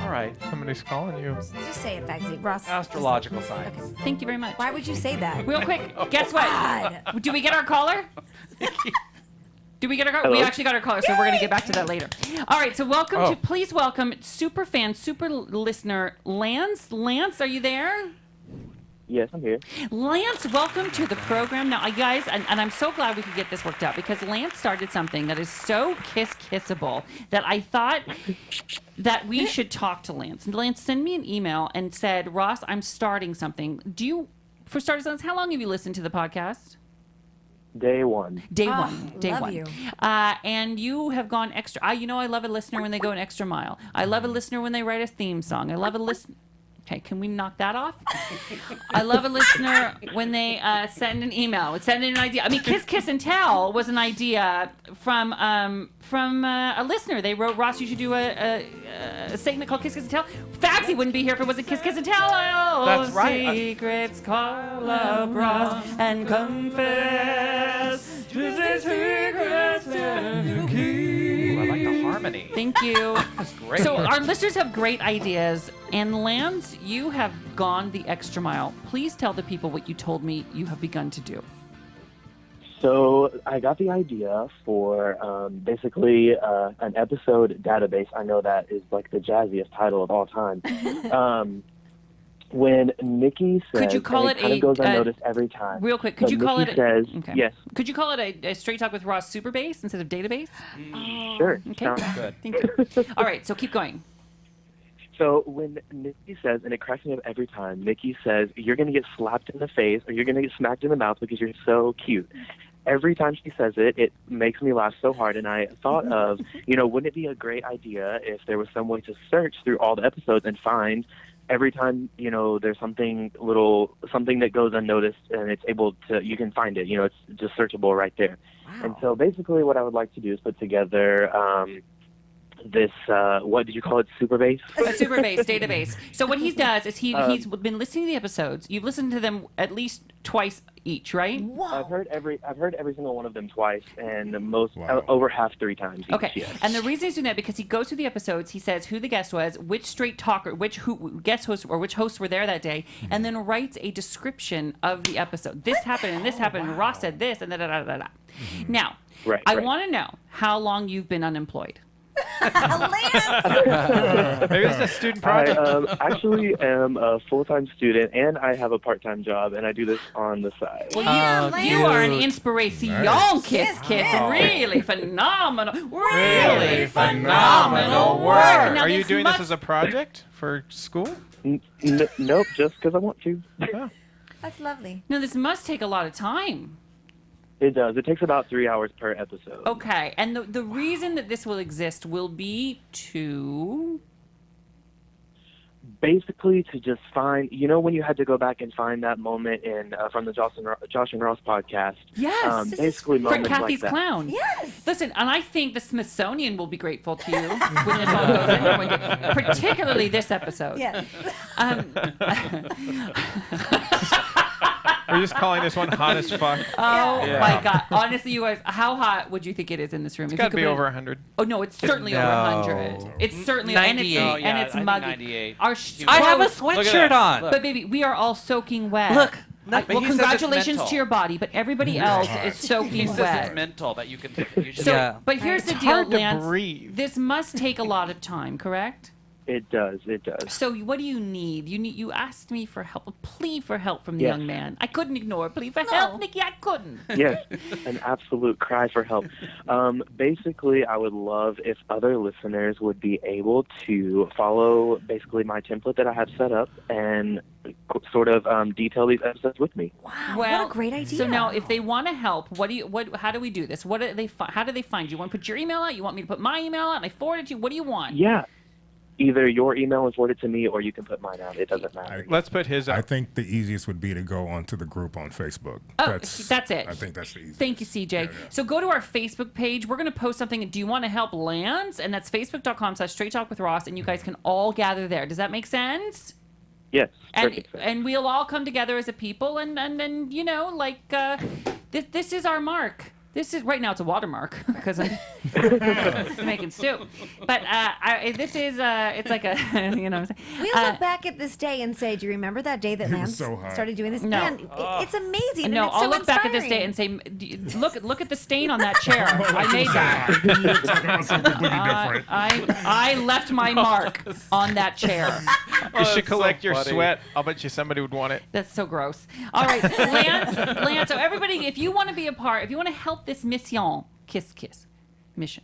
All right. Somebody's calling you. Just say it, Fagsy. Ross. Astrological signs. Okay. Thank you very much. Why would you say that? Real quick, guess what? God. Do we get our caller? Do we get our caller? We actually got our caller, so we're going to get back to that later. All right, so please welcome super fan, super listener, Lance. Lance, are you there? Yes, I'm here. Lance, welcome to the program. Now, guys, and I'm so glad we could get this worked out because Lance started something that is so kissable that I thought that we should talk to Lance. And Lance, send me an email and said, Ross, I'm starting something. For starters, Lance, how long have you listened to the podcast? Day one. Day Oh, one. Day love one. you. And you have gone extra. I love a listener when they go an extra mile. I love a listener when they write a theme song. I love a listener. Okay, can we knock that off? I love a listener when they send an email, send in an idea. I mean, Kiss and Tell was an idea from a listener. They wrote, Ross, you should do a segment called Kiss and Tell. Fagsy wouldn't be here if it wasn't Kiss and Tell. That's right. Secrets, call up Ross and confess to the secrets that you keep. Ooh, I like the harmony. Thank you. That's great. So our listeners have great ideas, and Lance, you have gone the extra mile. Please tell the people what you told me you have begun to do. So I got the idea for basically an episode database. I know that is like the jazziest title of all time. When Nikki says, Could you call and it kind a of goes unnoticed every time. Real quick, could but you call Nikki it says, okay. yes, Could you call it a Straight Talk with Ross Super Bass instead of database? sure, Okay. sounds good. Thank you. All right, so keep going. So when Nikki says, and it cracks me up every time, Nikki says, you're going to get slapped in the face or you're going to get smacked in the mouth because you're so cute. Every time she says it, it makes me laugh so hard. And I thought of, wouldn't it be a great idea if there was some way to search through all the episodes and find every time, there's something that goes unnoticed and you can find it, it's just searchable right there. Wow. And so basically what I would like to do is put together, this what did you call it, super base? A super base database. So what he does is he's been listening to the episodes. You've listened to them at least twice each, right? Whoa. I've heard every single one of them twice, and over half 3 times each. Okay. Yes. And the reason he's doing that because he goes through the episodes, he says who the guest was, which straight talker, which guest hosts or which hosts were there that day, and then writes a description of the episode. This happened and this happened, and Ross said this, and da. Now, I want to know how long you've been unemployed. Maybe it's a student project. I actually am a full-time student, and I have a part-time job, and I do this on the side. Well, you are an inspiration, kiss. Really phenomenal. Really phenomenal work. Now, Are you doing this as a project for school? Nope, just because I want to. That's lovely. Now, this must take a lot of time. It does. It takes about 3 hours per episode. Okay, and the reason that this will exist will be to... Basically to just find, when you had to go back and find that moment from the Josh and Ross podcast. Yes. Basically moments from Kathy's like that. Clown. Yes. Listen, and I think the Smithsonian will be grateful to you when this all goes in, particularly this episode. Yes. We're just calling this one hot as fuck. Oh my God! Honestly, you guys, how hot would you think it is in this room? It's got to be over 100. Oh no, it's certainly over 100. It's certainly 98. and it's muggy. 98. I have a sweatshirt on. But baby, we are all soaking wet. Look. Well, congratulations to your body, but everybody else is soaking wet. It's mental that you can. But here's the It's deal, hard to Lance. breathe. This must take a lot of time, correct? It does. So what do you need? You asked me for help, a plea for help from the young man. I couldn't ignore a plea for help, Nikki. I couldn't. Yes, an absolute cry for help. Basically, I would love if other listeners would be able to follow basically my template that I have set up and sort of detail these episodes with me. Wow, Well, what a great idea. So now, if they want to help, how do we do this? How do they find you? You want to put your email out? You want me to put my email out and I forward it to you? What do you want? Yeah. Either your email is forwarded to me or you can put mine out. It doesn't matter. Let's put his I out. think the easiest would be to go onto the group on Facebook. Oh, that's it. I think that's the easiest. Thank you, CJ. Yeah. So go to our Facebook page. We're going to post something. Do you want to help Lance? And that's facebook.com/Straight Talk with Ross. And you guys can all gather there. Does that make sense? Yes. And we'll all come together as a people. And this is our mark. This is right now. It's a watermark because I'm making soup. But this is it's like a we look back at this day and say, "Do you remember that day that Lance started doing this?" No. Man, it's amazing. No, and it's I'll so look back at this day and say, "Look at the stain on that chair. I made that. You're talking about something completely different. I left my mark on that chair." You should collect your sweat. I'll bet you somebody would want it. That's so gross. All right, Lance. So everybody, if you want to be a part, if you want to help this mission, kiss, mission,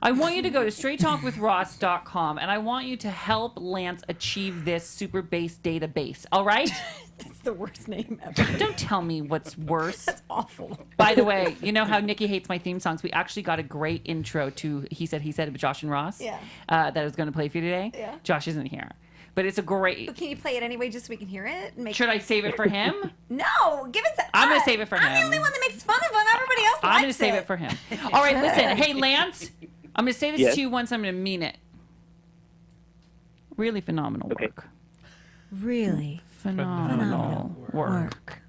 I want you to go to straighttalkwithross.com and I want you to help Lance achieve this super base database. All right? That's the worst name ever. Don't tell me what's worse. That's awful. By the way, you know how Nikki hates my theme songs? We actually got a great intro to He Said with Josh and Ross. Yeah. That I was going to play for you today. Yeah. Josh isn't here. But it's a great... But can you play it anyway just so we can hear it? Should I save it for him? No, give it to I'm going us. to save it for I'm him. the only one that makes fun of him. Everybody else I'm going to likes save it for him. All right, listen. Hey, Lance, I'm going to say this to you once. I'm going to mean it. Really phenomenal work. Really phenomenal work.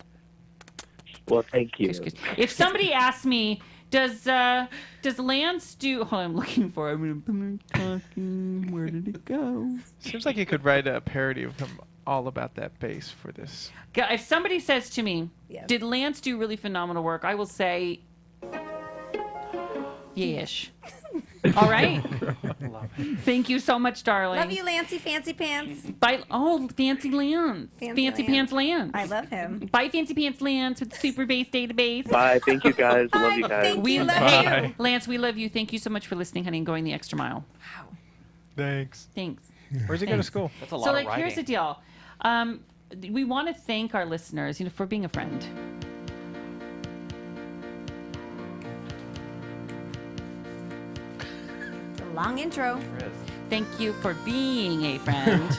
Well, thank you. If somebody asks me, does Lance do... Hold on, I'm looking for it. I'm talking. Where did it go? Seems like you could write a parody of him all about that bass for this. If somebody says to me, did Lance do really phenomenal work? I will say, yes. All right? Thank you so much, darling. Love you, Lancey Fancy Pants. Bye. Oh, Fancy Lance. Fancy Pants Lance. I love him. Bye, Fancy Pants Lance with Super Base Database. Bye. Thank you, guys. Love you guys. Hey, Lance, we love you. Thank you so much for listening, honey, and going the extra mile. Thanks. Thanks. Where's he go to school? That's a lot So, of like, writing. here's the deal. We want to thank our listeners, for being a friend. It's a long intro. Thank you for being a friend.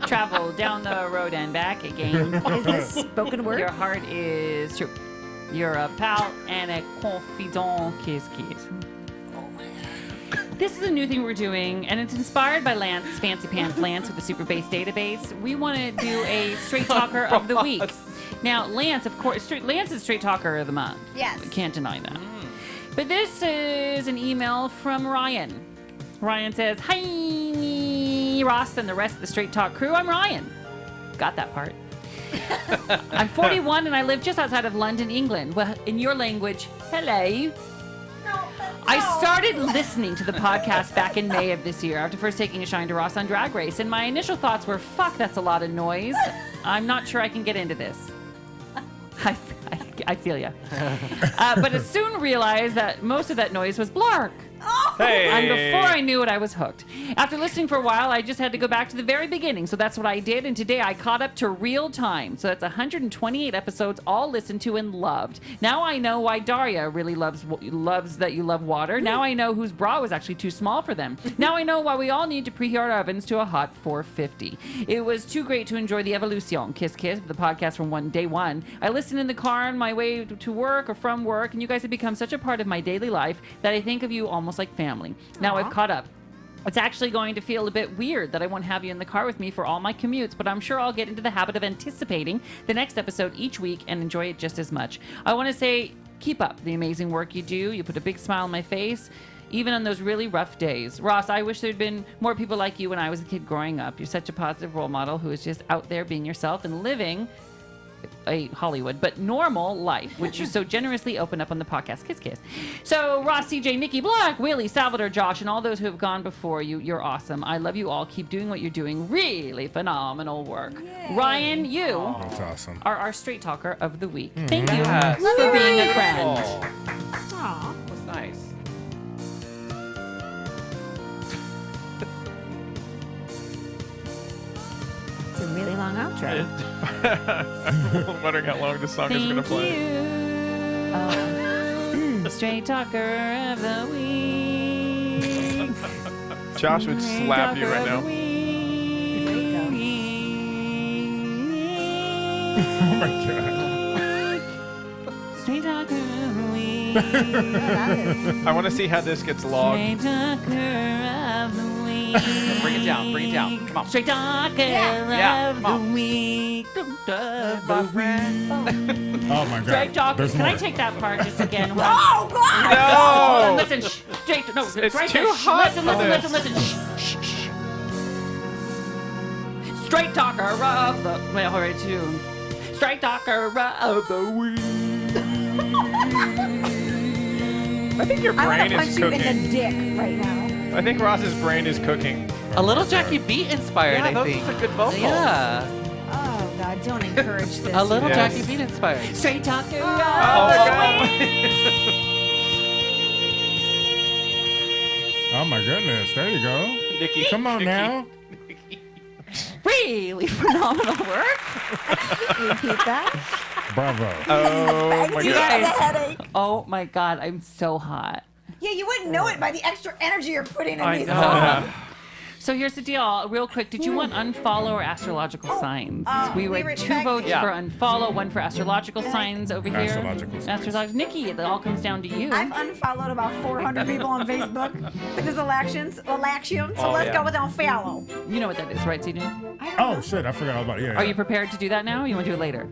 Travel down the road and back again. Is this spoken word? Your heart is true. You're a pal and a confidant. Kiss, kiss. This is a new thing we're doing, and it's inspired by Lance, Fancy Pants Lance with the Super Bass database. We want to do a Straight Talker of the Week. Now, Lance, of course, Lance is Straight Talker of the Month. Yes. We can't deny that. But this is an email from Ryan. Ryan says, "Hi, Ross and the rest of the Straight Talk crew. I'm Ryan." Got that part. I'm 41 and I live just outside of London, England. Well, in your language, hello. I started listening to the podcast back in May of this year after first taking a shine to Ross on Drag Race, and my initial thoughts were, fuck, that's a lot of noise. I'm not sure I can get into this. I feel ya. But I soon realized that most of that noise was Blark. Hey. And before I knew it, I was hooked. After listening for a while, I just had to go back to the very beginning. So that's what I did. And today I caught up to real time. So that's 128 episodes, all listened to and loved. Now I know why Daria really loves that you love water. Now I know whose bra was actually too small for them. Now I know why we all need to preheat our ovens to a hot 450. It was too great to enjoy the evolution. Kiss, kiss, the podcast from day one. I listened in the car on my way to work or from work, and you guys have become such a part of my daily life that I think of you almost like family. Now I've caught up. It's actually going to feel a bit weird that I won't have you in the car with me for all my commutes, but I'm sure I'll get into the habit of anticipating the next episode each week and enjoy it just as much. I want to say, keep up the amazing work you do. You put a big smile on my face, even on those really rough days. Ross, I wish there'd been more people like you when I was a kid growing up. You're such a positive role model who is just out there being yourself and living a Hollywood, but normal life, which you so generously open up on the podcast. Kiss, kiss. So, Ross, CJ, Nikki, Black, Willie, Salvador, Josh, and all those who have gone before you, you're awesome. I love you all. Keep doing what you're doing. Really phenomenal work. Yay. Ryan, you That's awesome. are our Straight Talker of the Week. Thank you Yes. for being a friend. Aw. That was nice. It's a really long outro. I'm wondering how long this song is going to Thank play. you. Straight Talker of the Week. Josh would slap you right now. Oh my god. Straight Talker of the Week. I want to see how this gets logged. Straight Talker of the Week. Bring it down. Bring it down. Come on. Straight Talker Yeah, of come on. the Week. My friend. Oh my god. Straight Talker. There's Can I more. take that part just again? Oh, God! No! Listen, shh. Straight. No, It's right too there. hot Listen, for listen, this. listen, listen. Shh, shh, shh. Straight Talker of the. Wait, all right, too. Straight Talker of the Week. I think your I want brain to punch is you in cooking. the dick right now. I think Ross's brain is cooking. A little Jackie Beat inspired, Yeah, I those think. are good vocals. Yeah, Oh, God, don't encourage this. a little Yes. Jackie Beat inspired. Straight Talker Oh, of my the God. Week. Oh my goodness. There you go. Nikki, Come on Nikki. now. Really phenomenal work. Repeat that. Bravo. Oh my You god. guys- The headache. Oh my God, I'm so hot. Yeah, you wouldn't know it by the extra energy you're putting in I these know. songs. So here's the deal, real quick. Did you want unfollow or astrological signs? We we had were 2 checking. votes Yeah. for unfollow, 1 for astrological signs over here. Astrological signs. Astrological. Nikki, it all comes down to you. I've unfollowed about 400 people on Facebook with this election, so let's Oh, go yeah. with unfollow. You know what that is, right, CJ? I don't Oh know. shit, I forgot all about it. Yeah. Are you prepared to do that now? Or you want to do it later?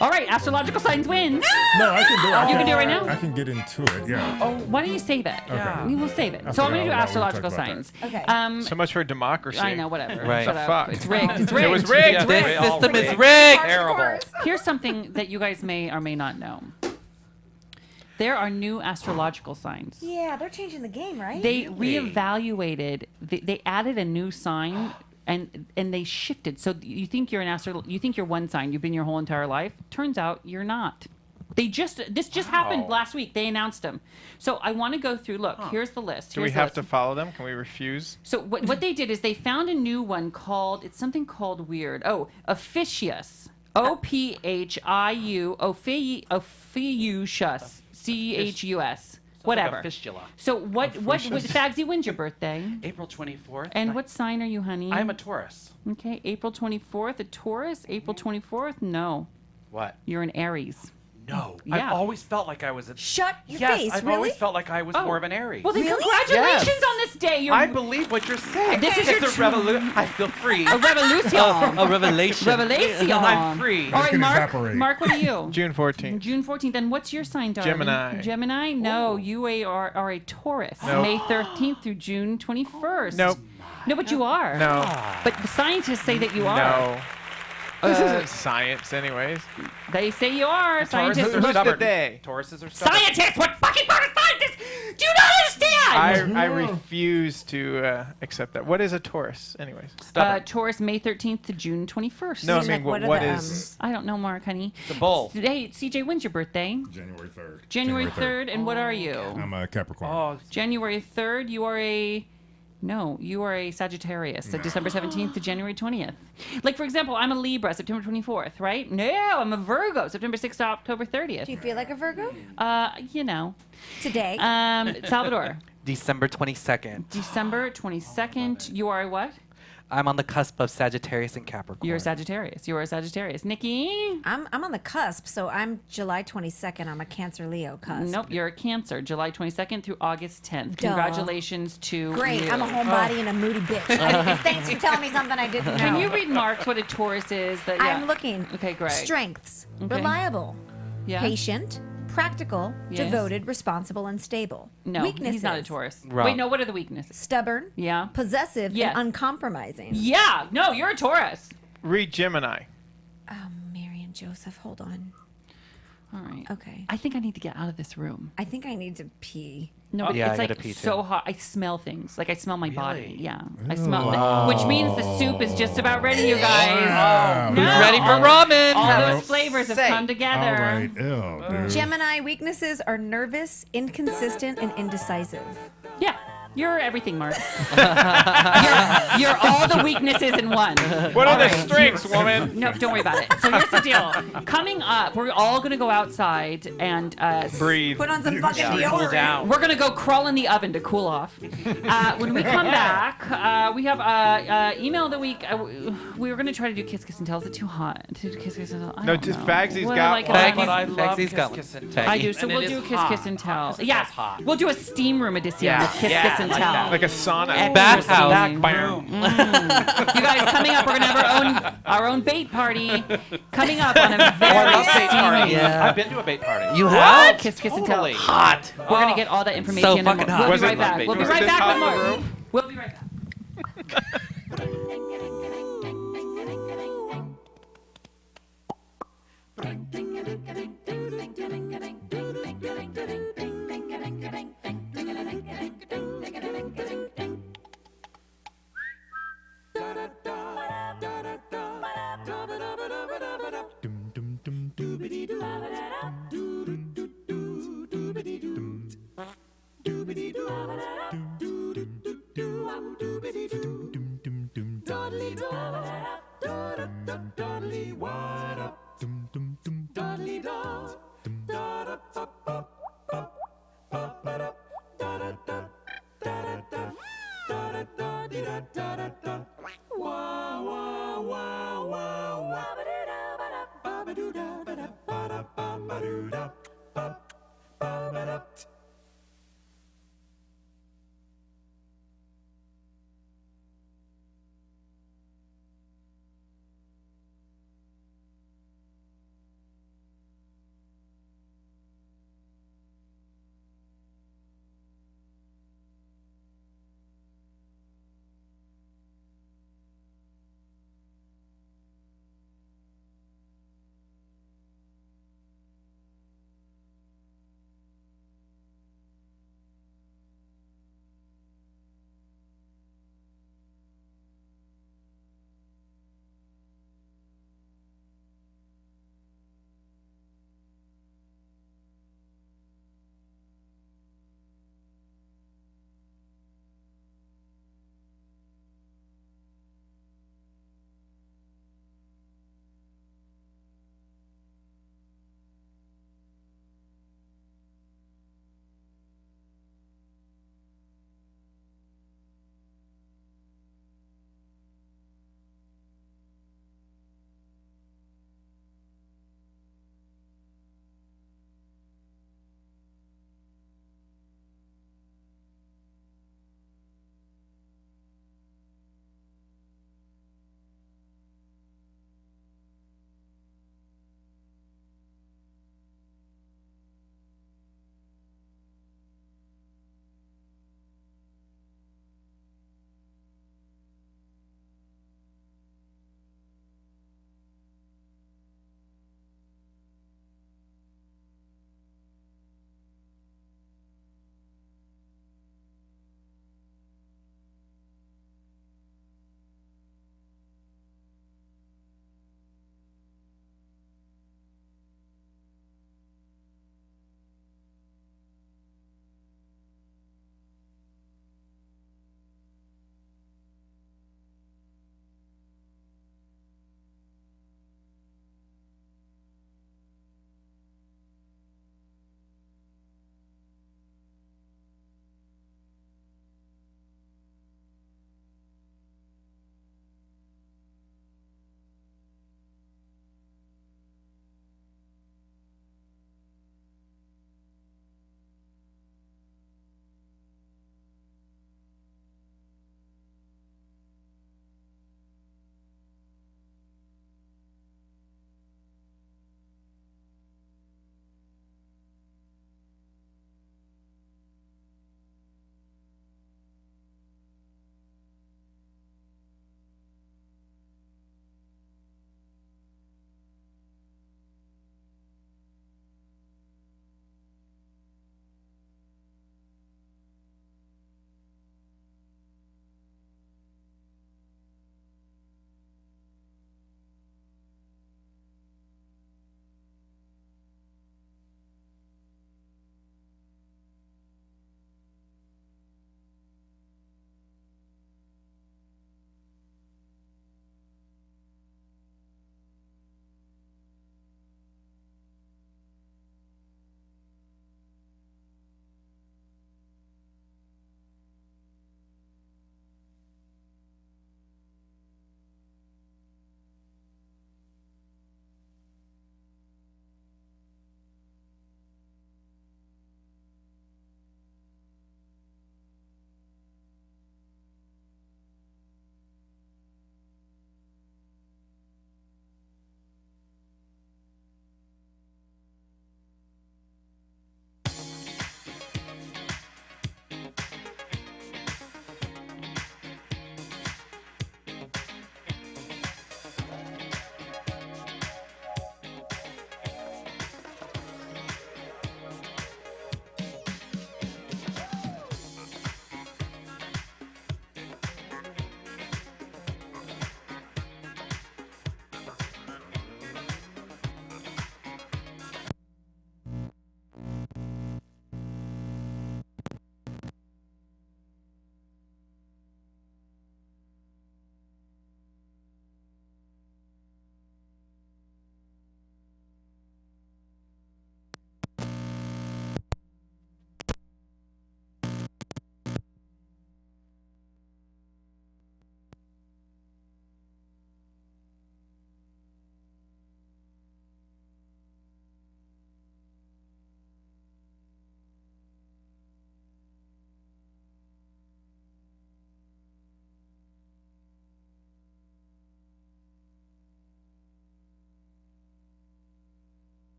All right, astrological signs wins. No, I can do it. You can do it right now? I can get into it. Yeah. Oh, why don't you save it? Okay. We will save it. I So I'm going to do forgot about what we astrological talked about signs. Okay. So much for democracy. I know, whatever. Right. Shut The up. fuck? It's rigged. It's rigged. It was rigged. Yeah, This they all system is rigged. rigged. Terrible. Here's something that you guys may or may not know. There are new astrological signs. Yeah, they're changing the game, right? They reevaluated. They added a new sign, and they shifted. So you think you're an you think you're one sign. You've been your whole entire life. Turns out you're not. This just happened last week. They announced them. So I want to go through. Look, here's the list. Do we have to follow them? Can we refuse? So what they did is they found a new one called, it's something called weird. Oh, Ophiuchus. O-P-H-I-U, Ophiuchus. C-H-U-S. Whatever. Like a fistula. So what Fagsy, when's your birthday? April 24th. And what sign are you, honey? I'm a Taurus. Okay, April 24th, a Taurus. April 24th, no. What? You're an Aries. No. Yeah. I've always felt like I was a... Shut your yes, face, I've really? always felt like I was more of an Aries. Well, then Really? congratulations Yes. on this day. You're I believe what you're saying. This is it's your a revolution. I feel free. a revolution. A revelation. Revelation. I'm free. All right, can Mark. evaporate. Mark, what are you? June 14th. June 14th. And what's your sign, darling? Gemini. Gemini? No, you are a Taurus. No. May 13th through June 21st. Nope. No, but you are. No. But the scientists say that you are. No. This isn't science, anyways. They say you are. Tauruses Scientists are look. stubborn. They. Tauruses are stubborn. Scientists! What fucking part of scientists do you not understand? I refuse to accept that. What is a Taurus, anyways? Taurus, May 13th to June 21st. No, I Like, mean, what are what the, is... I don't know, Mark, honey. The bull. Hey, CJ, when's your birthday? January 3rd. January 3rd. And what are you? I'm a Capricorn. Oh, January 3rd, you are a... No, you are a Sagittarius. So December 17th to January 20th. Like, for example, I'm a Libra, September 24th, right? No, I'm a Virgo, September 6th to October 30th. Do you feel like a Virgo? You know. Today. Salvador, December 22nd. December 22nd, you are a what? I'm on the cusp of Sagittarius and Capricorn. You're a Sagittarius. You're a Sagittarius. Nikki? I'm on the cusp, so I'm July 22nd. I'm a Cancer Leo cusp. Nope, you're a Cancer, July 22nd through August 10th. Duh. Congratulations to Great. you. I'm a homebody and a moody bitch. Thanks for telling me something I didn't know. Can you read Mark's what a Taurus is? That, yeah. I'm looking. Okay, great. Strengths. Okay. Reliable. Yeah. Patient. Practical. Yes. Devoted. Responsible. And stable. No, Weaknesses. he's not a Taurus. Wrong. Wait, no, what are the weaknesses? Stubborn. Yeah. Possessive. Yeah. And uncompromising. Yeah, no, you're a Taurus. Read Gemini. Mary and Joseph, hold on. All right. Okay. I think I need to get out of this room. I think I need to pee. No, but Yeah, it's I gotta like pee, so too. hot. I smell things. Like I smell my body. Really? Yeah, I smell it. Which means the soup is just about ready, you guys. Wow. No, Who's ready for all- ramen? All Hello. those flavors have Say. come All together. right. Ew, dude. Gemini weaknesses are nervous, inconsistent, and indecisive. Yeah, you're everything, Mark. you're all the weaknesses in one. What are All the right. strengths, woman? No, don't worry about it. So here's the deal. Coming up, we're all gonna go outside and Breathe. Put on some fucking cool deodorant. down. we're gonna go crawl in the oven to cool off. When we come back, we have email of the week. We were gonna try to do kiss kiss and tell. Is it too hot to do kiss kiss and tell? I No, don't just know. Fagsy's What got I like one. about Fagsy's- these- I love Fagsy's got kiss, one. kiss, and I tell. do. So And we'll it do is kiss hot. kiss and tell. Hot kiss Yeah, is hot. we'll do a steam room edition Yeah. of kiss Yeah, kiss and like tell. that. Like a sauna. Extra Bathhouse. steamy. Boom. You guys, coming up, we're gonna have our own bait party. Coming up on a Oh, I very love bait party. steamy. Yeah. I've been to a bait party. You have? Kiss kiss Totally. and tell. Hot. We're gonna get all that information. and fucking hot. We'll Was be it right back. bait We'll be party? right Was it back hot with in the more. room? We'll be right back.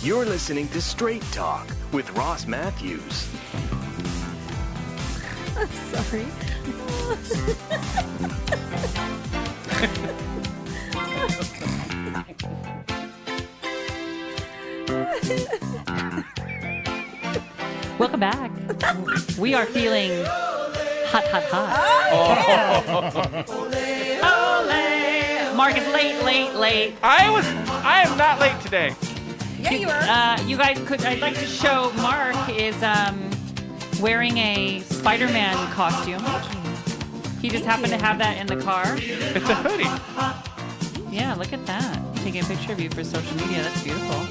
You're listening to Straight Talk with Ross Mathews. I'm sorry. Welcome back. We are feeling hot, hot, hot. Ole. Mark is late. I am not late today. Yeah, you are. You guys I'd like to show Mark is wearing a Spider-Man costume. He just happened to have that in the car. It's a hoodie. Yeah, look at that. Taking a picture of you for social media. That's beautiful.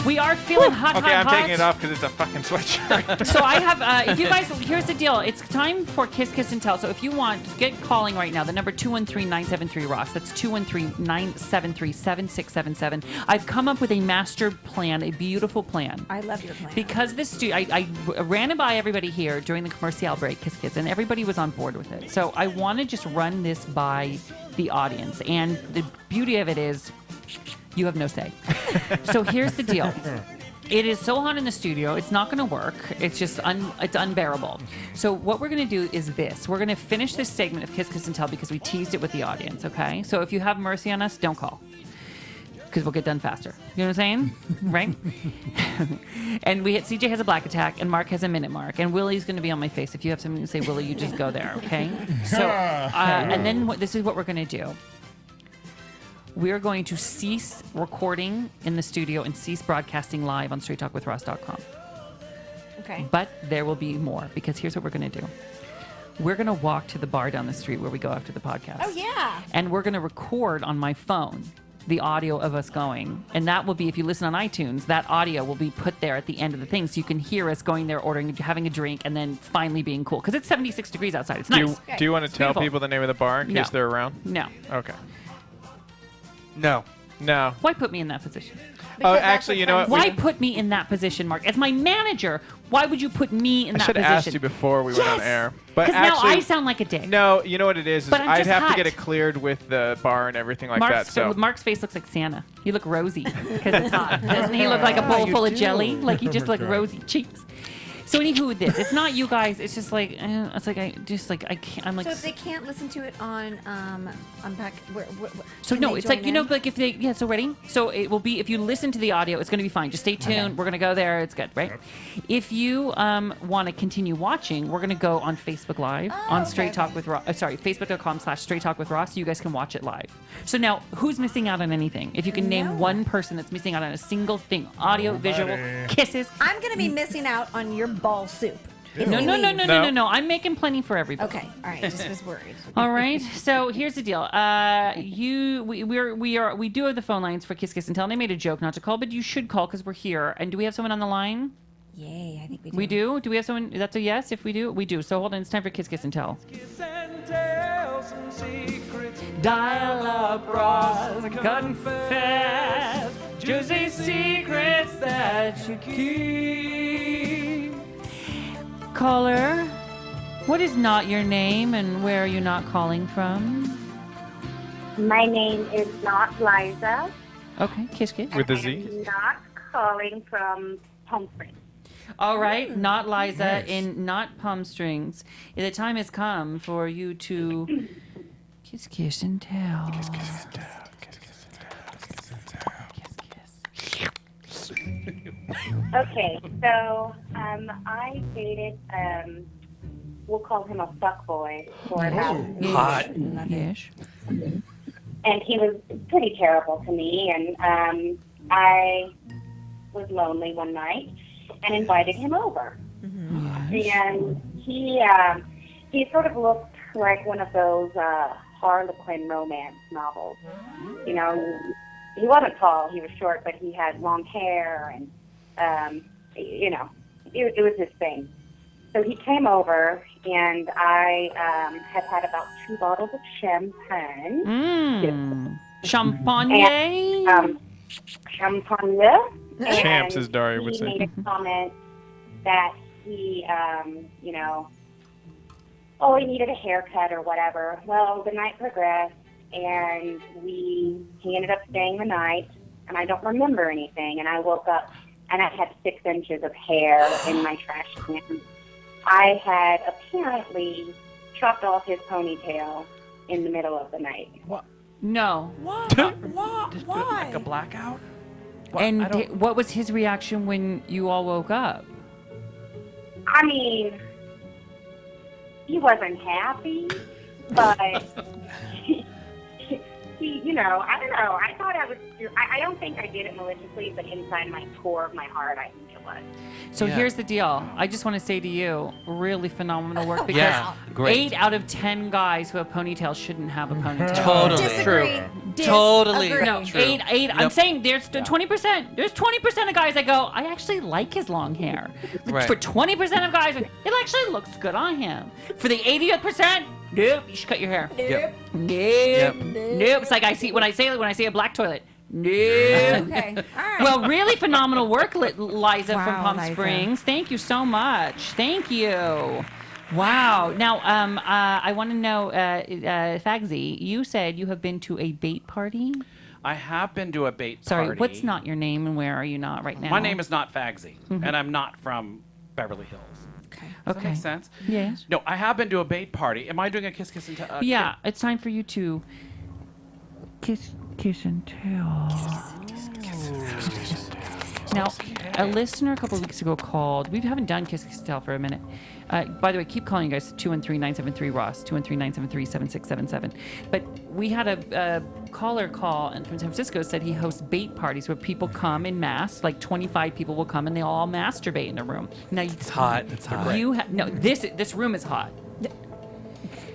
We are feeling hot, Okay, hot, I'm taking it off because it's a fucking sweatshirt. So I have, if you guys, here's the deal. It's time for Kiss, Kiss, and Tell. So if you want, get calling right now. The number 213-973-ROSS. That's 213-973-7677. I've come up with a master plan, a beautiful plan. I love your plan. Because this, I ran it by everybody here during the commercial break, Kiss, Kiss, and everybody was on board with it. So I want to just run this by the audience. And the beauty of it is, you have no say. So here's the deal. It is so hot in the studio, it's not going to work. It's just it's unbearable. So what we're going to do is this. We're going to finish this segment of Kiss, Kiss, and Tell because we teased it with the audience, okay? So if you have mercy on us, don't call. Because we'll get done faster. You know what I'm saying? Right? And CJ has a black attack, and Mark has a minute mark, and Willie's going to be on my face. If you have something to say, Willie, you just go there, okay? So, and then this is what we're going to do. We're going to cease recording in the studio and cease broadcasting live on straighttalkwithross.com. Okay. But there will be more, because here's what we're going to do. We're going to walk to the bar down the street where we go after the podcast. Oh, yeah. And we're going to record on my phone the audio of us going. And that will be, if you listen on iTunes, that audio will be put there at the end of the thing, so you can hear us going there, ordering, having a drink, and then finally being cool. Because it's 76 degrees outside. It's nice. Do you want to tell beautiful. people the name of the bar in case they're around? No. Okay. No. Why put me in that position? Oh, actually, you know what? Why put me in that position, Mark? As my manager, why would you put me in that I should position? have asked you before we went on air. But Because now actually, I sound like a dick. No, you know what it is But I'm I'd just have hot. to get it cleared with the bar and everything like that. So Mark's face looks like Santa. You look rosy because it's hot. Doesn't he look like a bowl full of jelly? Like you just look rosy cheeks. So anywho, with this, it's not you guys. It's just like it's like I can't. I'm like. So if they can't listen to it on back, So no, it's like, you know, like if they, so ready? So it will be, if you listen to the audio, it's going to be fine. Just stay tuned. Okay. We're going to go there. It's good, right? Yep. If you want to continue watching, we're going to go on Facebook Live on Straight Talk with Ross. Facebook.com/Straight Talk with Ross. So you guys can watch it live. So now, who's missing out on anything? If you can name one person that's missing out on a single thing, audio, visual, kisses. I'm going to be missing out on your ball soup. No. I'm making plenty for everybody. Okay, all right. Just was worried. All right. So here's the deal. We do have the phone lines for Kiss, Kiss, and Tell. And I made a joke not to call, but you should call because we're here. And do we have someone on the line? Yay, I think we do. We do. Do we have someone? That's a yes. If we do, we do. So hold on. It's time for Kiss, Kiss, and Tell. Dial up, Ross, confess juicy secrets that you keep. Caller, what is not your name and where are you not calling from? My name is not Liza. Okay, kiss, kiss. With a Z? I'm not calling from Palm Springs. All right, not Liza in not Palm Springs. The time has come for you to kiss, kiss, and tell. Kiss, kiss, and tell. Kiss, kiss, and tell. Kiss, kiss, and tell. Kiss, kiss. Okay, so I dated, we'll call him a fuckboy for about Hot. Yes. and he was pretty terrible to me, and I was lonely one night and invited him over. And he sort of looked like one of those Harlequin romance novels. You know, he wasn't tall, he was short, but he had long hair, and you know, it was his thing. So he came over, and I had had about 2 bottles of champagne. Champagne? And, champagne. Champs, as Daria would He say. made a comment that he, you know, he needed a haircut or whatever. Well, the night progressed, and he ended up staying the night. and I don't remember anything. And I woke up, and I had 6 inches of hair in my trash can. I had apparently chopped off his ponytail in the middle of the night. What? No. What? Why? Like a blackout? What? And I don't- what was his reaction when you all woke up? I mean, he wasn't happy, but he, you know, I don't know. I thought I was, I don't think I did it maliciously, but inside my core of my heart, I think it was. So Yeah. here's the deal. I just want to say to you, really phenomenal work because Yeah, great. 8 out of 10 guys who have ponytails shouldn't have a ponytail. Totally. Disagree. Totally. Disagree. No, True. 8. I'm Yep. saying there's 20%. There's 20% of guys that go, I actually like his long hair. Right. For 20% of guys, it actually looks good on him. For the 80%, nope, you should cut your hair. Yep. Nope. Nope. It's like I see when I say a black toilet. Nope. Okay. All right. Well, really phenomenal work, Liza from Wow, Palm Liza. Springs. Thank you so much. Thank you. Wow. Now, I want to know, Fagsy, you said you have been to a bait party. I have been to a bait Sorry, party. what's not your name and where are you not right now? My name is not Fagsy, and I'm not from Beverly Hills. Okay. Does that make sense? Yes. No, I have been to a bait party. Am I doing a kiss, kiss, and tell? Yeah, it's time for you to kiss and tell. Now, a listener a couple of weeks ago called. We haven't done Kiss and Tell for a minute. By the way, keep calling, guys. 213-973-ROSS, 213-973-7677. But we had a caller call and from San Francisco said he hosts bait parties where people come in mass, like 25 people will come and they all masturbate in a room. Now, It's hot. It's hot. No, this room is hot.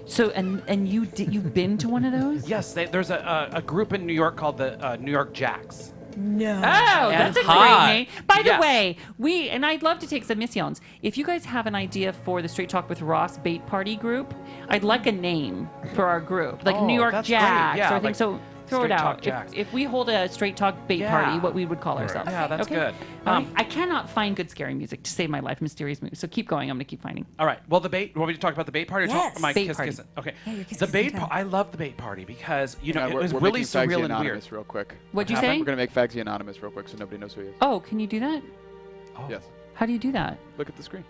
So and you've been to one of those? Yes, there's a group in New York called the New York Jacks. No. Oh, that's a great hot. name. By the Yes. way, I'd love to take submissions. If you guys have an idea for the Straight Talk with Ross bait party group, I'd like a name for our group, like Oh, New York that's great. Jacks Yeah, or things. like So throw it Straight Talk out. Jacks. If we hold a Straight Talk bait Yeah. party, what we would call ourselves. Yeah, that's Okay? good. All right. I cannot find good scary music to save my life. Mysterious music. So keep going. I'm gonna keep finding. All right. Well, the bait. Want me to talk about the bait party? Or Yes. talk my Bait kiss, party. kiss. Okay. Yeah, your kiss, the kiss, bait. and tell. I love the bait party because it was we're really making Fagsy surreal and anonymous weird. real quick. What'd you What say? happened? We're gonna make Fagsy anonymous real quick so nobody knows who he is. Oh, can you do that? Yes. How do you do that? Look at the screen.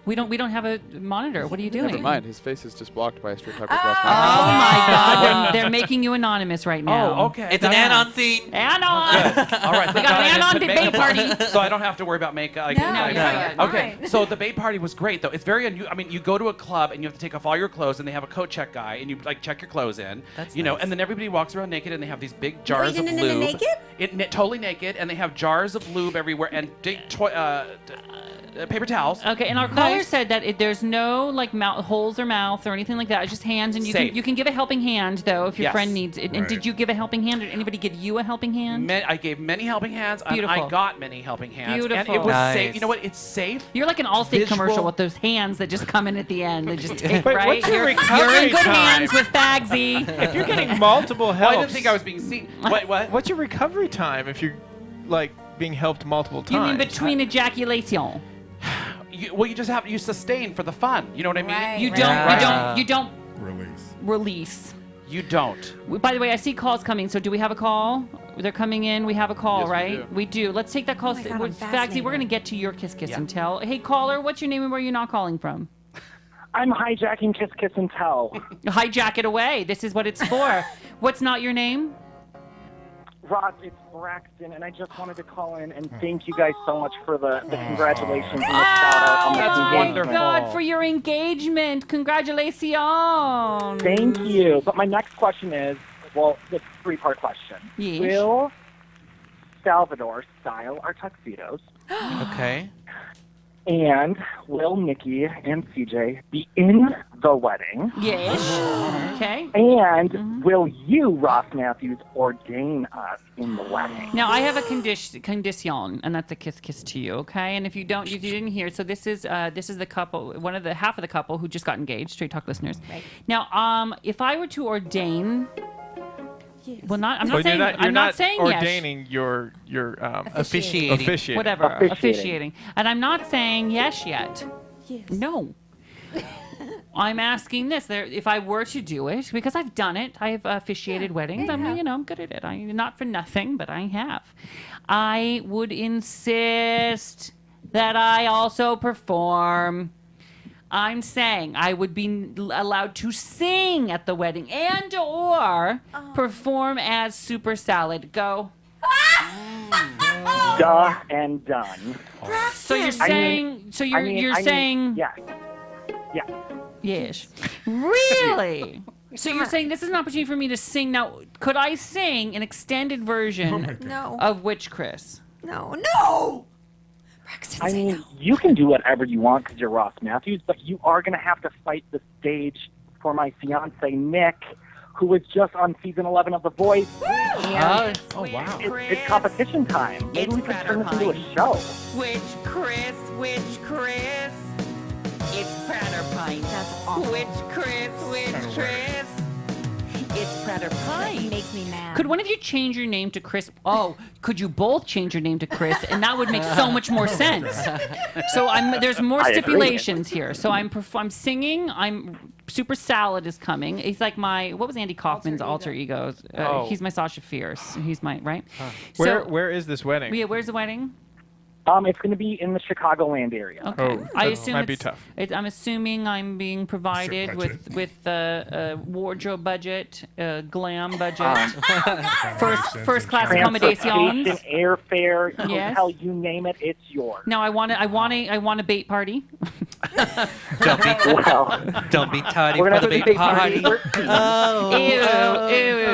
We don't have a monitor. What are you doing? Never mind. His face is just blocked by a straight talk with Oh Ross my God! They're making you anonymous right now. Oh, okay. It's an anon scene. Anon. All right. We got an anon Put debate makeup on, party. so I don't have to worry about makeup. Like, No, like- you're fine. Okay. So the bait party was great, though. It's very unusual. I mean, you go to a club and you have to take off all your clothes, and they have a coat check guy, and you like check your clothes in. That's you know, nice. and then everybody walks around naked, and they have these big jars of no, lube. naked? Totally naked, and they have jars of lube everywhere, and big paper towels. Okay, and our caller Nice. said that there's no like holes or mouth or anything like that. It's just hands, and Safe. you can give a helping hand though if your Yes. friend needs it. And Right. did you give a helping hand? Did anybody give you a helping hand? I gave many helping hands. And Beautiful. I got many helping hands. And Beautiful. it was Nice. safe. You know what? It's safe. You're like an Allstate Visual- commercial with those hands that just come in at the end. They just take Wait, right. what's your you're in recovery good time? hands with Fagsy. If you're getting multiple Well, helps, I didn't think I was being seen. What? what's your recovery time if you're like being helped multiple You times? mean between ejaculation? You just have you sustain for the fun. You know what I mean? Right, You right. don't. You don't Release. release. You don't. By the way, I see calls coming. So do we have a call? They're coming in. We have a call, Yes, we right? do. We do. Let's take that call. Oh my God, I'm Fagsy, fascinated. we're going to get to your kiss, kiss, Yeah. and tell. Hey, caller, what's your name and where you're not calling from? I'm hijacking Kiss, Kiss, and Tell. Hijack it away. This is what it's for. What's not your name? Ross, it's Braxton, and I just wanted to call in and thank you guys so much for the congratulations and the shout-out on the That's engagement. wonderful. God, for your engagement. Congratulations. Thank you. But my next question is, well, it's a three-part question. Yes. Will Salvador style our tuxedos? Okay. And will Nikki and CJ be in the wedding? Yes. Okay. And will you, Ross Mathews, ordain us in the wedding? Now I have a condition, and that's a kiss to you, okay? And if you didn't hear, so this is the couple, half of the couple who just got engaged, Straight Talk listeners. Right. Now, if I were to ordain, well, I'm not saying you're not saying ordaining. You're Officiating. officiating. whatever officiating, and I'm not saying yes yet. Yes. No. I'm asking this. If I were to do it, because I've done it, I have officiated weddings. I'm good at it. I'm not for nothing, but I have. I would insist that I also perform. I'm saying I would be allowed to sing at the wedding and or perform as Super Salad. Go. Duh and done. So you're saying? You're saying? Yes. Yeah. Yes. Really? So you're saying this is an opportunity for me to sing. Now, could I sing an extended version No. of which, Chris? No. I mean, you can do whatever you want because you're Ross Mathews, but you are going to have to fight the stage for my fiance, Nick, who was just on season 11 of The Voice. And wow. It's competition time. Maybe we could turn this into a show. Which Chris? It's Prater Pine. That's awful. Which Chris? It's Prater Pine. Makes me mad. Could one of you change your name to Chris? Oh, could you both change your name to Chris? And that would make so much more sense. So there's more stipulations here. So I'm singing. Super Salad is coming. He's like what was Andy Kaufman's alter ego? He's my Sasha Fierce. He's my, right? Where is this wedding? Yeah, where's the wedding? It's going to be in the Chicagoland area. Okay. Oh, I assume might be tough. I'm assuming I'm being provided with wardrobe budget, glam budget, first class accommodations, transportation, airfare, Yes. hotel, you name it, it's yours. Now I want a bait party. Don't be tardy We're for gonna the have big a party. Ew.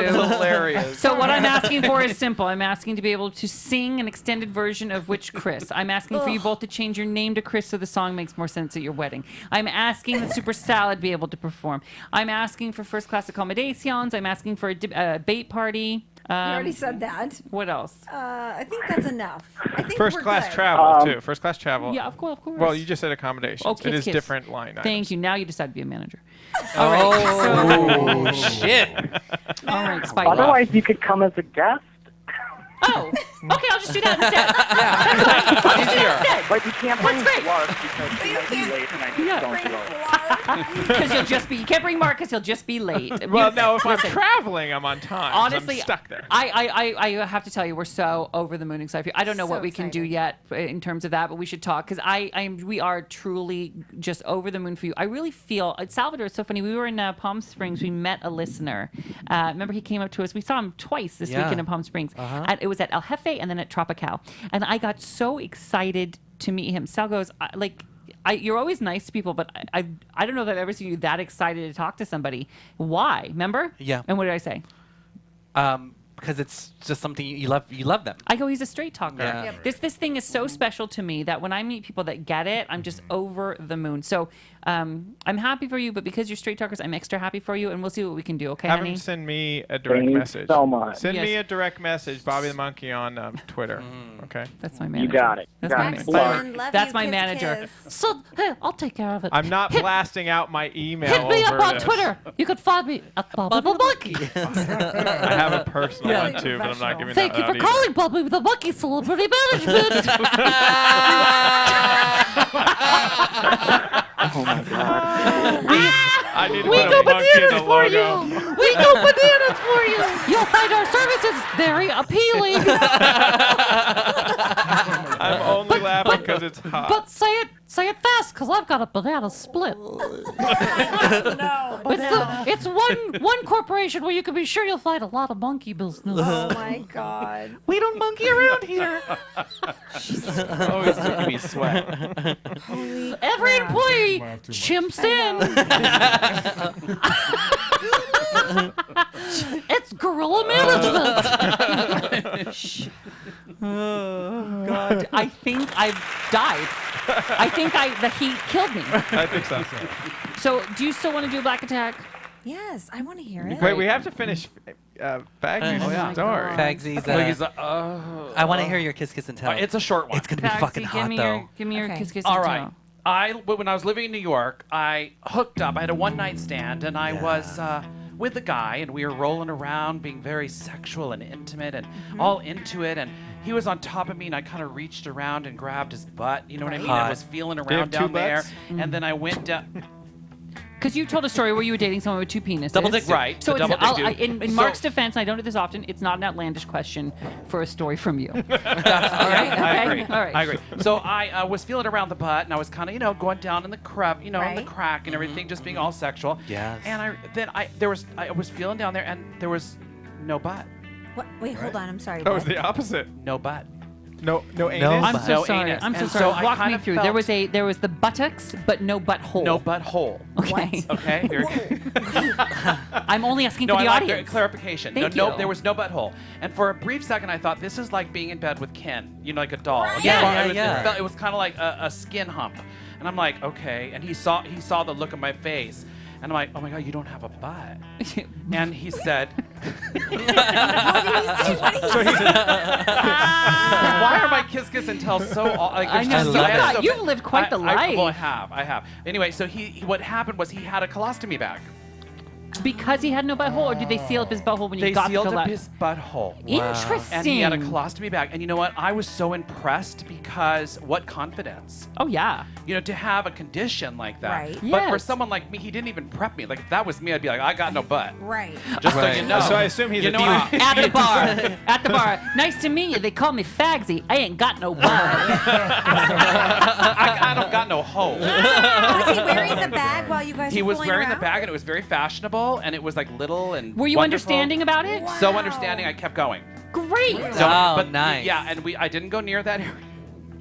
Hilarious. So what I'm asking for is simple. I'm asking to be able to sing an extended version of which Chris. I'm asking for you both to change your name to Chris so the song makes more sense at your wedding. I'm asking that Super Salad be able to perform. I'm asking for first class accommodations. I'm asking for a bait party. You already said that. What else? I think that's enough. I think First we're class good. travel too. First class travel. Yeah, of course. Well, you just said accommodations. Oh, it is kiss. different line items. Thank you. Now you decide to be a manager. Oh, shit. All right, Spidey. Otherwise, you could come as a guest. Oh, okay, I'll just do that instead. I'll just do that instead. But you can't bring Clark because he might be late and I just don't go. Because you can't bring Mark because he'll just be late. Well, no, if I'm Listen, traveling, I'm on time. 'cause honestly, I'm stuck there. I have to tell you, we're so over the moon excited. I don't know So what we can do yet in terms of that, but we should talk because we are truly just over the moon for you. I really feel Salvador is so funny. We were in Palm Springs. We met a listener. Remember, he came up to us. We saw him twice this weekend in Palm Springs. And it was at El Jefe and then at Tropical. And I got so excited to meet him. Sal goes, you're always nice to people, but I don't know that I've ever seen you that excited to talk to somebody. Why? Remember? Yeah. And what did I say? Because it's just something you love. You love them. I go, he's a straight talker. Yeah. Yep. This thing is so special to me that when I meet people that get it, I'm just over the moon. So I'm happy for you, but because you're straight talkers, I'm extra happy for you, and we'll see what we can do. Okay, Have honey? him send me a direct Thanks message. so much. Send Yes. me a direct message, Bobby the Monkey, on Twitter. Okay. That's my manager. You got it. That's Got my it. manager. Excellent. Love That's you. my Kiss, manager. kiss. So hey, I'll take care of it. I'm not blasting out my email. Hit me up over on this. Twitter. You can find me at Bobby the Monkey. I have a personal Yeah. one too, but I'm not giving Thank that you out for either. calling Bobby the Monkey Celebrity Management. Oh my God. I need to We put go a monkey in the bananas for you. logo. We go bananas for you. You'll find our services very appealing. I'm only laughing because it's hot. But say it fast, cause I've got a banana split. It's one corporation where you can be sure you'll find a lot of monkey business. Oh my God. We don't monkey around here. Always making me sweat. Every employee Laugh too much. chimps in. It's guerrilla management. Oh God! I think I've died. I think the heat killed me. I think so. So, do you still want to do Black Attack? Yes, I want to hear it. Wait, we have to finish Bagsy's story. Bagsy's. I want to hear your kiss, kiss, and tell. It's a short one. It's gonna be fucking hot though. Give me your Okay. kiss, kiss, All and right. When I was living in New York, I hooked up. I had a one-night stand, and I was with a guy, and we were rolling around, being very sexual and intimate, and all into it. And he was on top of me, and I kind of reached around and grabbed his butt. You know what I mean? I was feeling you have around two down there, butts? and then I went down. Because you told a story where you were dating someone with 2 penises. Double dick, right. So The it's, double dick dude. in So- Mark's defense, and I don't do this often, it's not an outlandish question for a story from you. All right, okay? I agree. All right. I agree. So I was feeling around the butt, and I was kind of, going down in the crap, in the crack and everything, just being all sexual. Yes. And I was feeling down there, and there was no butt. What? Wait, hold on. I'm sorry. That was what? the opposite. No butt. No anus. I'm so No sorry. anus. I'm so And sorry. so I Walk kind me of through. felt- There was the buttocks, but no butthole. No butthole. Okay. Okay. Very good. I'm only asking No, for I the like audience. clarification. Thank no, you. there was no butthole. And for a brief second, I thought this is like being in bed with Ken, like a doll. Right. Yeah. It was kind of like a skin hump, and I'm like, okay. And he saw the look on my face, and I'm like, oh my god, you don't have a butt. And he said, why are my kiss and tell so? Like, I know. just You I have got- so- you've lived quite the life. Well, I have. Anyway, so what happened was he had a colostomy bag. Because he had no butthole, or did they seal up his butthole when you They got sealed the up colo- his butthole. Interesting. And he had a colostomy bag. And you know what? I was so impressed because what confidence. Oh, yeah. To have a condition like that. Right. But for Yes. someone like me, he didn't even prep me. Like, if that was me, I'd be like, I got no butt. Right. Just so Right. you know. So I assume he's you a know what? dude. At the bar. At the bar. Nice to meet you. They call me Fagsy. I ain't got no butt. I don't got no hoe. Was he wearing the bag while you guys He were was fooling wearing the around? bag, and it was very fashionable, and it was like little and Were you wonderful. understanding about it? So understanding, I kept going. Great. So, Oh, but nice. Yeah, and I didn't go near that area.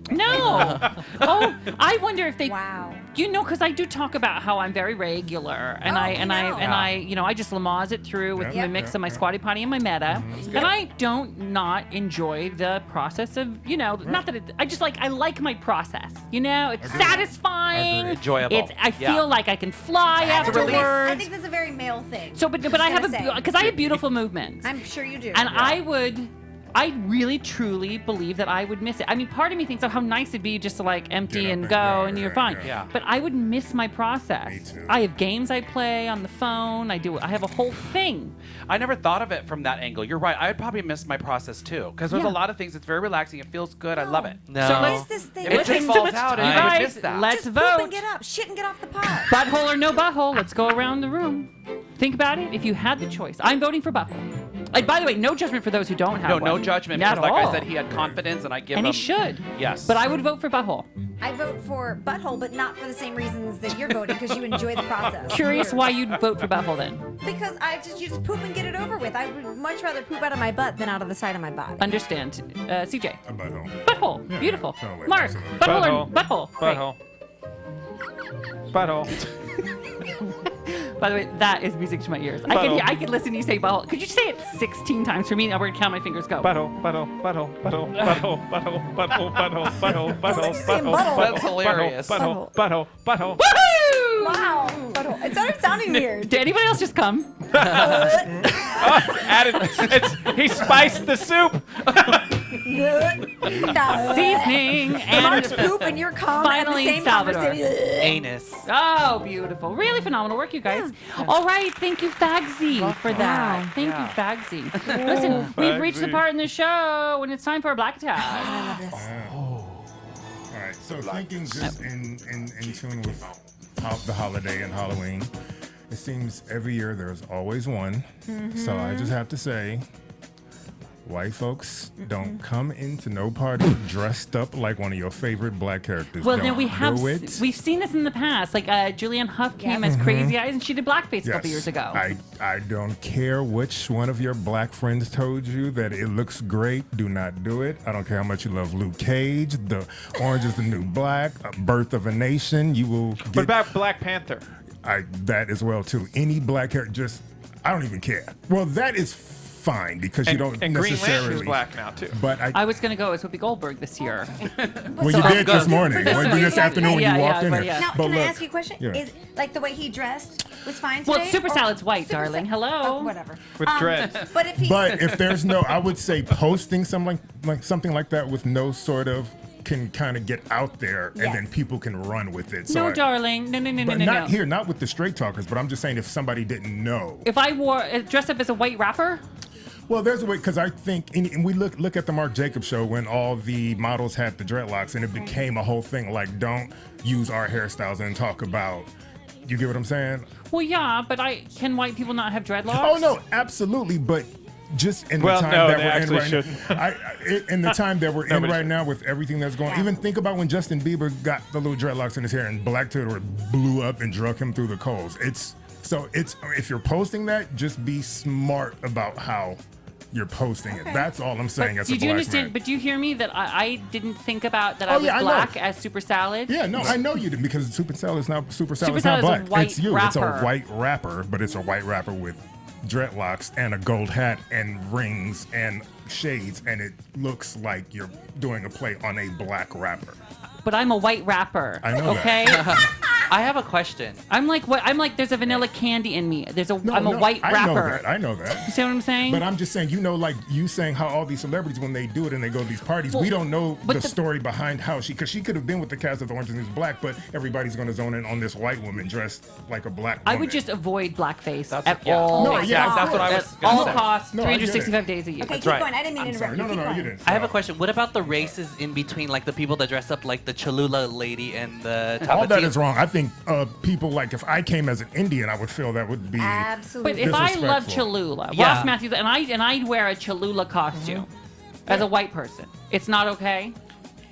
No. Oh, I wonder if they. Wow. Because I do talk about how I'm very regular, and Oh, I we know. I just Lamaze it through with Yeah. the mix of my squatty potty and my meta, and I don't not enjoy the process of not that I just I like my process. It's satisfying. Agreed. Enjoyable. I Yeah. feel like I can fly I afterwards. think that's a very male thing. So, but I have Gonna say. because I have beautiful movements. I'm sure you do. And I really truly believe that I would miss it. I mean, part of me thinks of how nice it'd be just to empty Get up and and go go, and you're yeah, fine. yeah. But I would miss my process. Me too. I have games I play on the phone. I have a whole thing. I never thought of it from that angle. You're right. I would probably miss my process too, because there's Yeah. a lot of things. It's very relaxing. It feels good. I love it. No. So What let's is this thing? If it just falls out, You I would miss guys, that. let's Just poop vote. and get up. Shit and get off the pot. Butthole or no butthole? Let's go around the room. Think about it. If you had the choice, I'm voting for butthole. And by the way, no judgment for those who don't have No, one. no judgment. Not Because, like all. I said, he had confidence, and I give and him. he should. Yes. But I would vote for butthole. I vote for butthole, but not for the same reasons that you're voting, because you enjoy the process. Curious why you'd vote for butthole then. Because you just poop and get it over with. I would much rather poop out of my butt than out of the side of my body. Understand. CJ. A butthole. Butthole. Yeah. Beautiful. So, wait, Mark. absolutely. Butthole or butthole? Great. Butthole. By the way, that is music to my ears. Butthole. I could listen to you say butthole. Could you say it 16 times for me? I'm going to count my fingers. Go. Butthole. Butthole. Butthole. Butthole. Butthole. Butthole. Butthole. Butthole. Butthole. Butthole. saying Butthole. butthole. That's hilarious. Butthole. Butthole. Butthole. Woohoo! Wow. Butthole. It started sounding weird. Did anybody else just come? He spiced the soup. Seasoning Mark's and poop and your cum finally at the same Salvador. conversation. Anus. Oh, beautiful. Really phenomenal work, you guys. All right. Thank you, Fagsy, for that. Wow. Thank you, Fagsy. Listen, we've reached the part in the show when it's time for a black attack. I love this. All right. So thinking just in tune with the holiday and Halloween, it seems every year there's always one. So I just have to say, white folks don't come into no party dressed up like one of your favorite black characters. Well, Don't then do it. we've seen this in the past. Like Julianne Hough came as Crazy Eyes, and she did blackface a couple Yes. years ago. I don't care which one of your black friends told you that it looks great. Do not do it. I don't care how much you love Luke Cage. The Orange is the New Black, Birth of a Nation. You will get What about Black Panther? that as well too. Any black character, I don't even care. Well, that is fine because you don't And Green necessarily. Lantern's black now too. But I was going to go as Whoopi Goldberg this year. well, you did this morning. This Well, morning. this afternoon when Yeah, you walked yeah, in but here. yeah. Now, But can I look, ask you a question? yeah. Is like the way he dressed was fine today? Well, Super or- Salad's white, Super darling. Sa- Hello. Oh, whatever. With dreads. But if he, But if there's no, I would say posting something like something like that with no sort of can kind of get out there and Yes. then people can run with it. No, I- darling. No. But no. not here, not with the straight talkers. But I'm just saying, if somebody didn't know. If I dressed up as a white rapper, Well, there's a way because I think, and we look at the Marc Jacobs show when all the models had the dreadlocks, and it became a whole thing. Like, don't use our hairstyles and talk about You get what I'm saying? Well, yeah, but can white people not have dreadlocks? Oh no, absolutely. But just in the Well, time no, that they we're in actually right shouldn't. now, in the time that we're in Nobody right should. now with everything that's going on, even think about when Justin Bieber got the little dreadlocks in his hair and Black Twitter blew up and drug him through the coals. It's if you're posting that, just be smart about how you're posting it. That's all I'm saying as a Did you black understand? man. But do you hear me that I didn't think about that I Oh, was yeah, I know. black as Super Salad? Yeah, no, I know you did because Super Salad is not Salad black. is a white It's you. It's a rapper. white rapper, but it's a white rapper with dreadlocks and a gold hat and rings and shades, and it looks like you're doing a play on a black rapper. But I'm a white rapper. I know that. Okay. I have a question. I'm like what? I'm like there's a vanilla candy in me. I'm a white I rapper. I know that. You see what I'm saying? But I'm just saying, like you saying how all these celebrities, when they do it and they go to these parties, we don't know the story behind how because she could have been with the cast of The Orange is the New Black, but everybody's going to zone in on this white woman dressed like a black woman. I would just avoid blackface at all. No, yeah, that's what I was At gonna all say. costs, No, I get it. 365 days a year. Okay, That's keep right. going. I didn't mean to I'm interrupt sorry. you. No, Keep no, going. you didn't. I have a question. What about the races in between, like the people that dress up like the Cholula lady and the Tapatio? All that is wrong. I think people like if I came as an Indian, I would feel that would be Absolutely. But if I love disrespectful. Cholula, Yeah. Ross Mathews, and I wear a Cholula costume as a white person, it's not okay.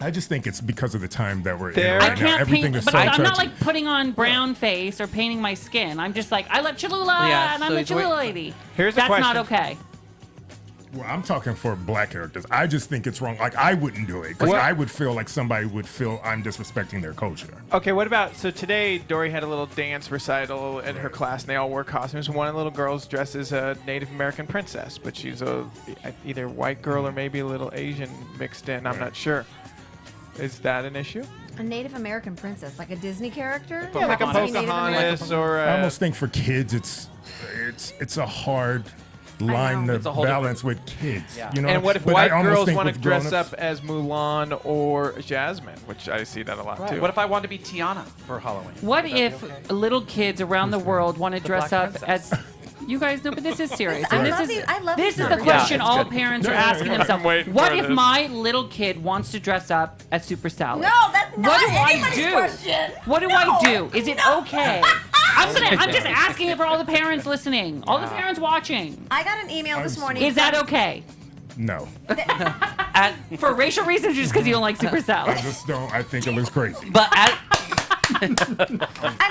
I just think it's because of the time that we're There- in I right now. can't Everything paint, is but so I'm not touchy. like putting on brown face or painting my skin. I'm just like I love Cholula, Yeah, and I'm so the it's where- Cholula lady. Here's a That's not question. okay. Well, I'm talking for black characters. I just think it's wrong. Like I wouldn't do it because What- I would feel like somebody would feel I'm disrespecting their culture. Okay, what about so today Dory had a little dance recital in her class and they all wore costumes. One of the little girls dressed as a Native American princess, but she's either white girl or maybe a little Asian mixed in. I'm not sure. Is that an issue? A Native American princess, like a Disney character? Yeah, like a Happens to be Native Pocahontas American. or I almost think for kids, it's a hard line know. to a whole balance with kids. Yeah. You know, and what if But I white almost girls think want to with dress grown-ups- up as Mulan or Jasmine, which I see that a lot too. What if I want to be Tiana for Halloween? What Would that be if okay? little kids around the world want to dress Black up Princess. as? You guys know, but this is serious. I And love this these- is I love this these is the conversations. question Yeah, all it's good. parents are Yeah, asking yeah. themselves. I'm waiting What for if this. my little kid wants to dress up as Super Salad? No, that's not What do I anybody's do? question. What do No. I do? Is it No. okay? I'm just asking it for all the parents listening, all the parents watching. I got an email this morning. Is that okay? No, For racial reasons, or just because you don't like Super I Salad? just don't. I think it looks crazy. But I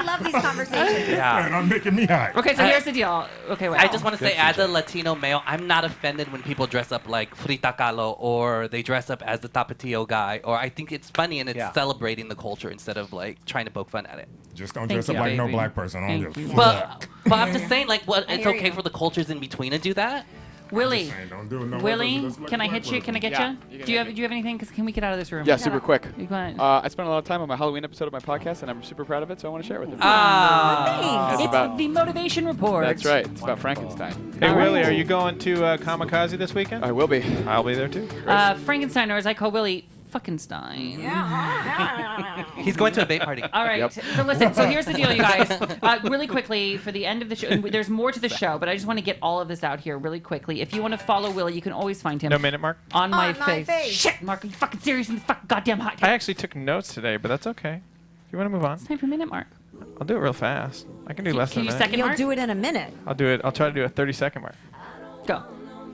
love these conversations. yeah. And I'm making me high. Okay, so here's the deal. Okay, wait. I just want to say, as a Latino male, I'm not offended when people dress up like Frita Kahlo or they dress up as the Tapatio guy. Or I think it's funny and it's celebrating the culture instead of like trying to poke fun at it. Just don't Thank dress up you, like no baby. black person. I don't Thank give a you. fuck. But I'm just saying, like, what it's hear okay you. for the cultures in between to do that. Willie, Saying, don't do it no way, Willie, because it's can I like hit you? black Can I get Yeah, you? you can Do you hit have anything? Because can we get out of this room? Yeah, super quick. You go ahead. I spent a lot of time on my Halloween episode of my podcast, and I'm super proud of it, so I want to share it with you. Ah. It's about- the motivation report. That's right. It's about Frankenstein. Hey All right. Willie, are you going to Kamikaze this weekend? I will be. I'll be there too. Frankenstein, or as I call Willie, Fuckenstein. He's going to a bait party. All right. Yep. So listen. So here's the deal, you guys. Really quickly for the end of the show. And there's more to the show, but I just want to get all of this out here really quickly. If you want to follow Willie, you can always find him No minute mark. on my On my face. Shit, Mark, are you fucking serious in the fucking goddamn hot? I actually took notes today, but that's okay. If you want to move on, It's time for minute mark. I'll do it real fast. I can do less Can than you a minute. second You'll mark? do it in a minute. I'll do it. I'll try to do a 30-second mark. Go.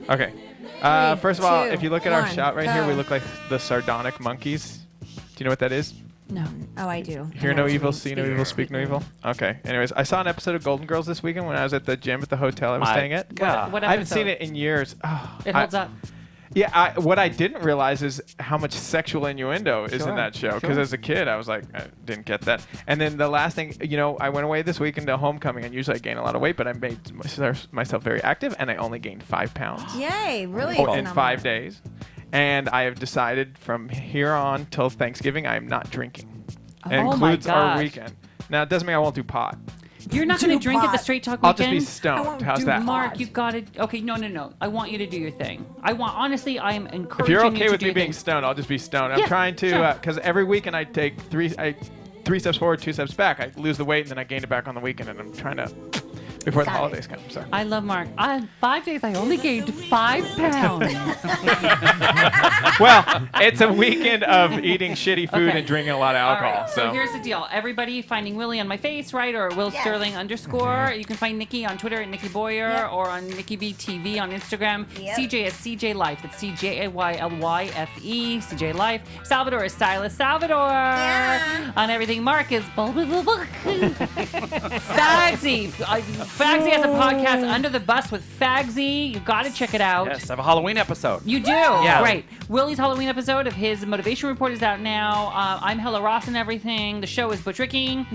Okay. Three, First of all, two, if you look at our one, shot right here, we go. look like the sardonic monkeys. Do you know what that is? No. Oh, I do. Hear no evil, see no evil, speak no evil. Okay. Anyways, I saw an episode of Golden Girls this weekend when I was at the gym at the hotel I was My staying at. God. What I haven't seen episode? it in years. Oh, It holds up. Yeah, what I didn't realize is how much sexual innuendo is Sure, in that show. Because sure. as a kid, I was like, I didn't get that. And then the last thing, I went away this weekend to homecoming, and usually I gain a lot of weight, but I made myself very active, and I only gained 5 pounds Yay, really? in phenomenal. 5 days. And I have decided from here on till Thanksgiving, I am not drinking. It Oh my includes our gosh. weekend. Now, it doesn't mean I won't do pot. You're not going to drink at the Straight Talk I'll weekend? just be stoned. won't How's do that? Mark, you got to. Okay, no. I want you to do your thing. Honestly, I am encouraging If you're you okay to with do me your being thing. stoned, I'll just be stoned. Yeah, I'm trying to, sure. because every weekend I take three steps forward, 2 steps back. I lose the weight and then I gain it back on the weekend, and I'm trying to before the Got it. holidays come. So. I love Mark. 5 days, I only gained 5 pounds. Well, it's a weekend of eating shitty food Okay. and drinking a lot of All alcohol. right, So here's the deal. Everybody finding Willie on my face, right? Or Will Sterling _. You can find Nikki on Twitter at Nikki Boyer Yep. or on Nikki B TV on Instagram. Yep. CJ is CJ Life. That's CJAYLYFE. CJ Life. Salvador is Stylist Salvador. Yeah. On everything. Mark is Fagsy. Fagsy has a podcast, Under the Bus with Fagsy. You got to check it out. Yes, I have a Halloween episode. You do? Yeah. Great. Willie's Halloween episode of his Motivation Report is out now. I'm Hella Ross and everything. The show is Buttricking.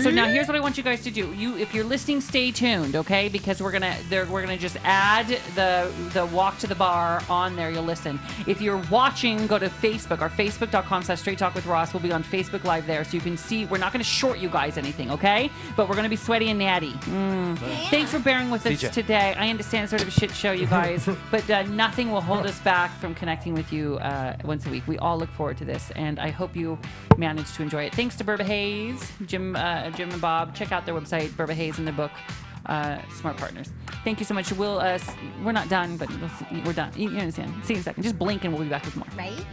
So now here's what I want you guys to do. If you're listening, stay tuned, okay? Because we're gonna just add the walk to the bar on there. You'll listen. If you're watching, go to Facebook. Our Facebook.com/Straight Talk with Ross will be on Facebook Live there, so you can see. We're not gonna short you guys anything, okay? But we're gonna be sweaty and natty. Thanks for bearing with us CJ. today. I understand it's sort of a shit show, you guys, but nothing will hold us back from connecting with you once a week. We all look forward to this, and I hope you manage to enjoy it. Thanks to Berba Hayes, Jim and Bob. Check out their website, Berba Hayes, and their book, Smart Partners. Thank you so much. We're not done, but we're done. You understand. See you in a second. Just blink, and we'll be back with more. Right?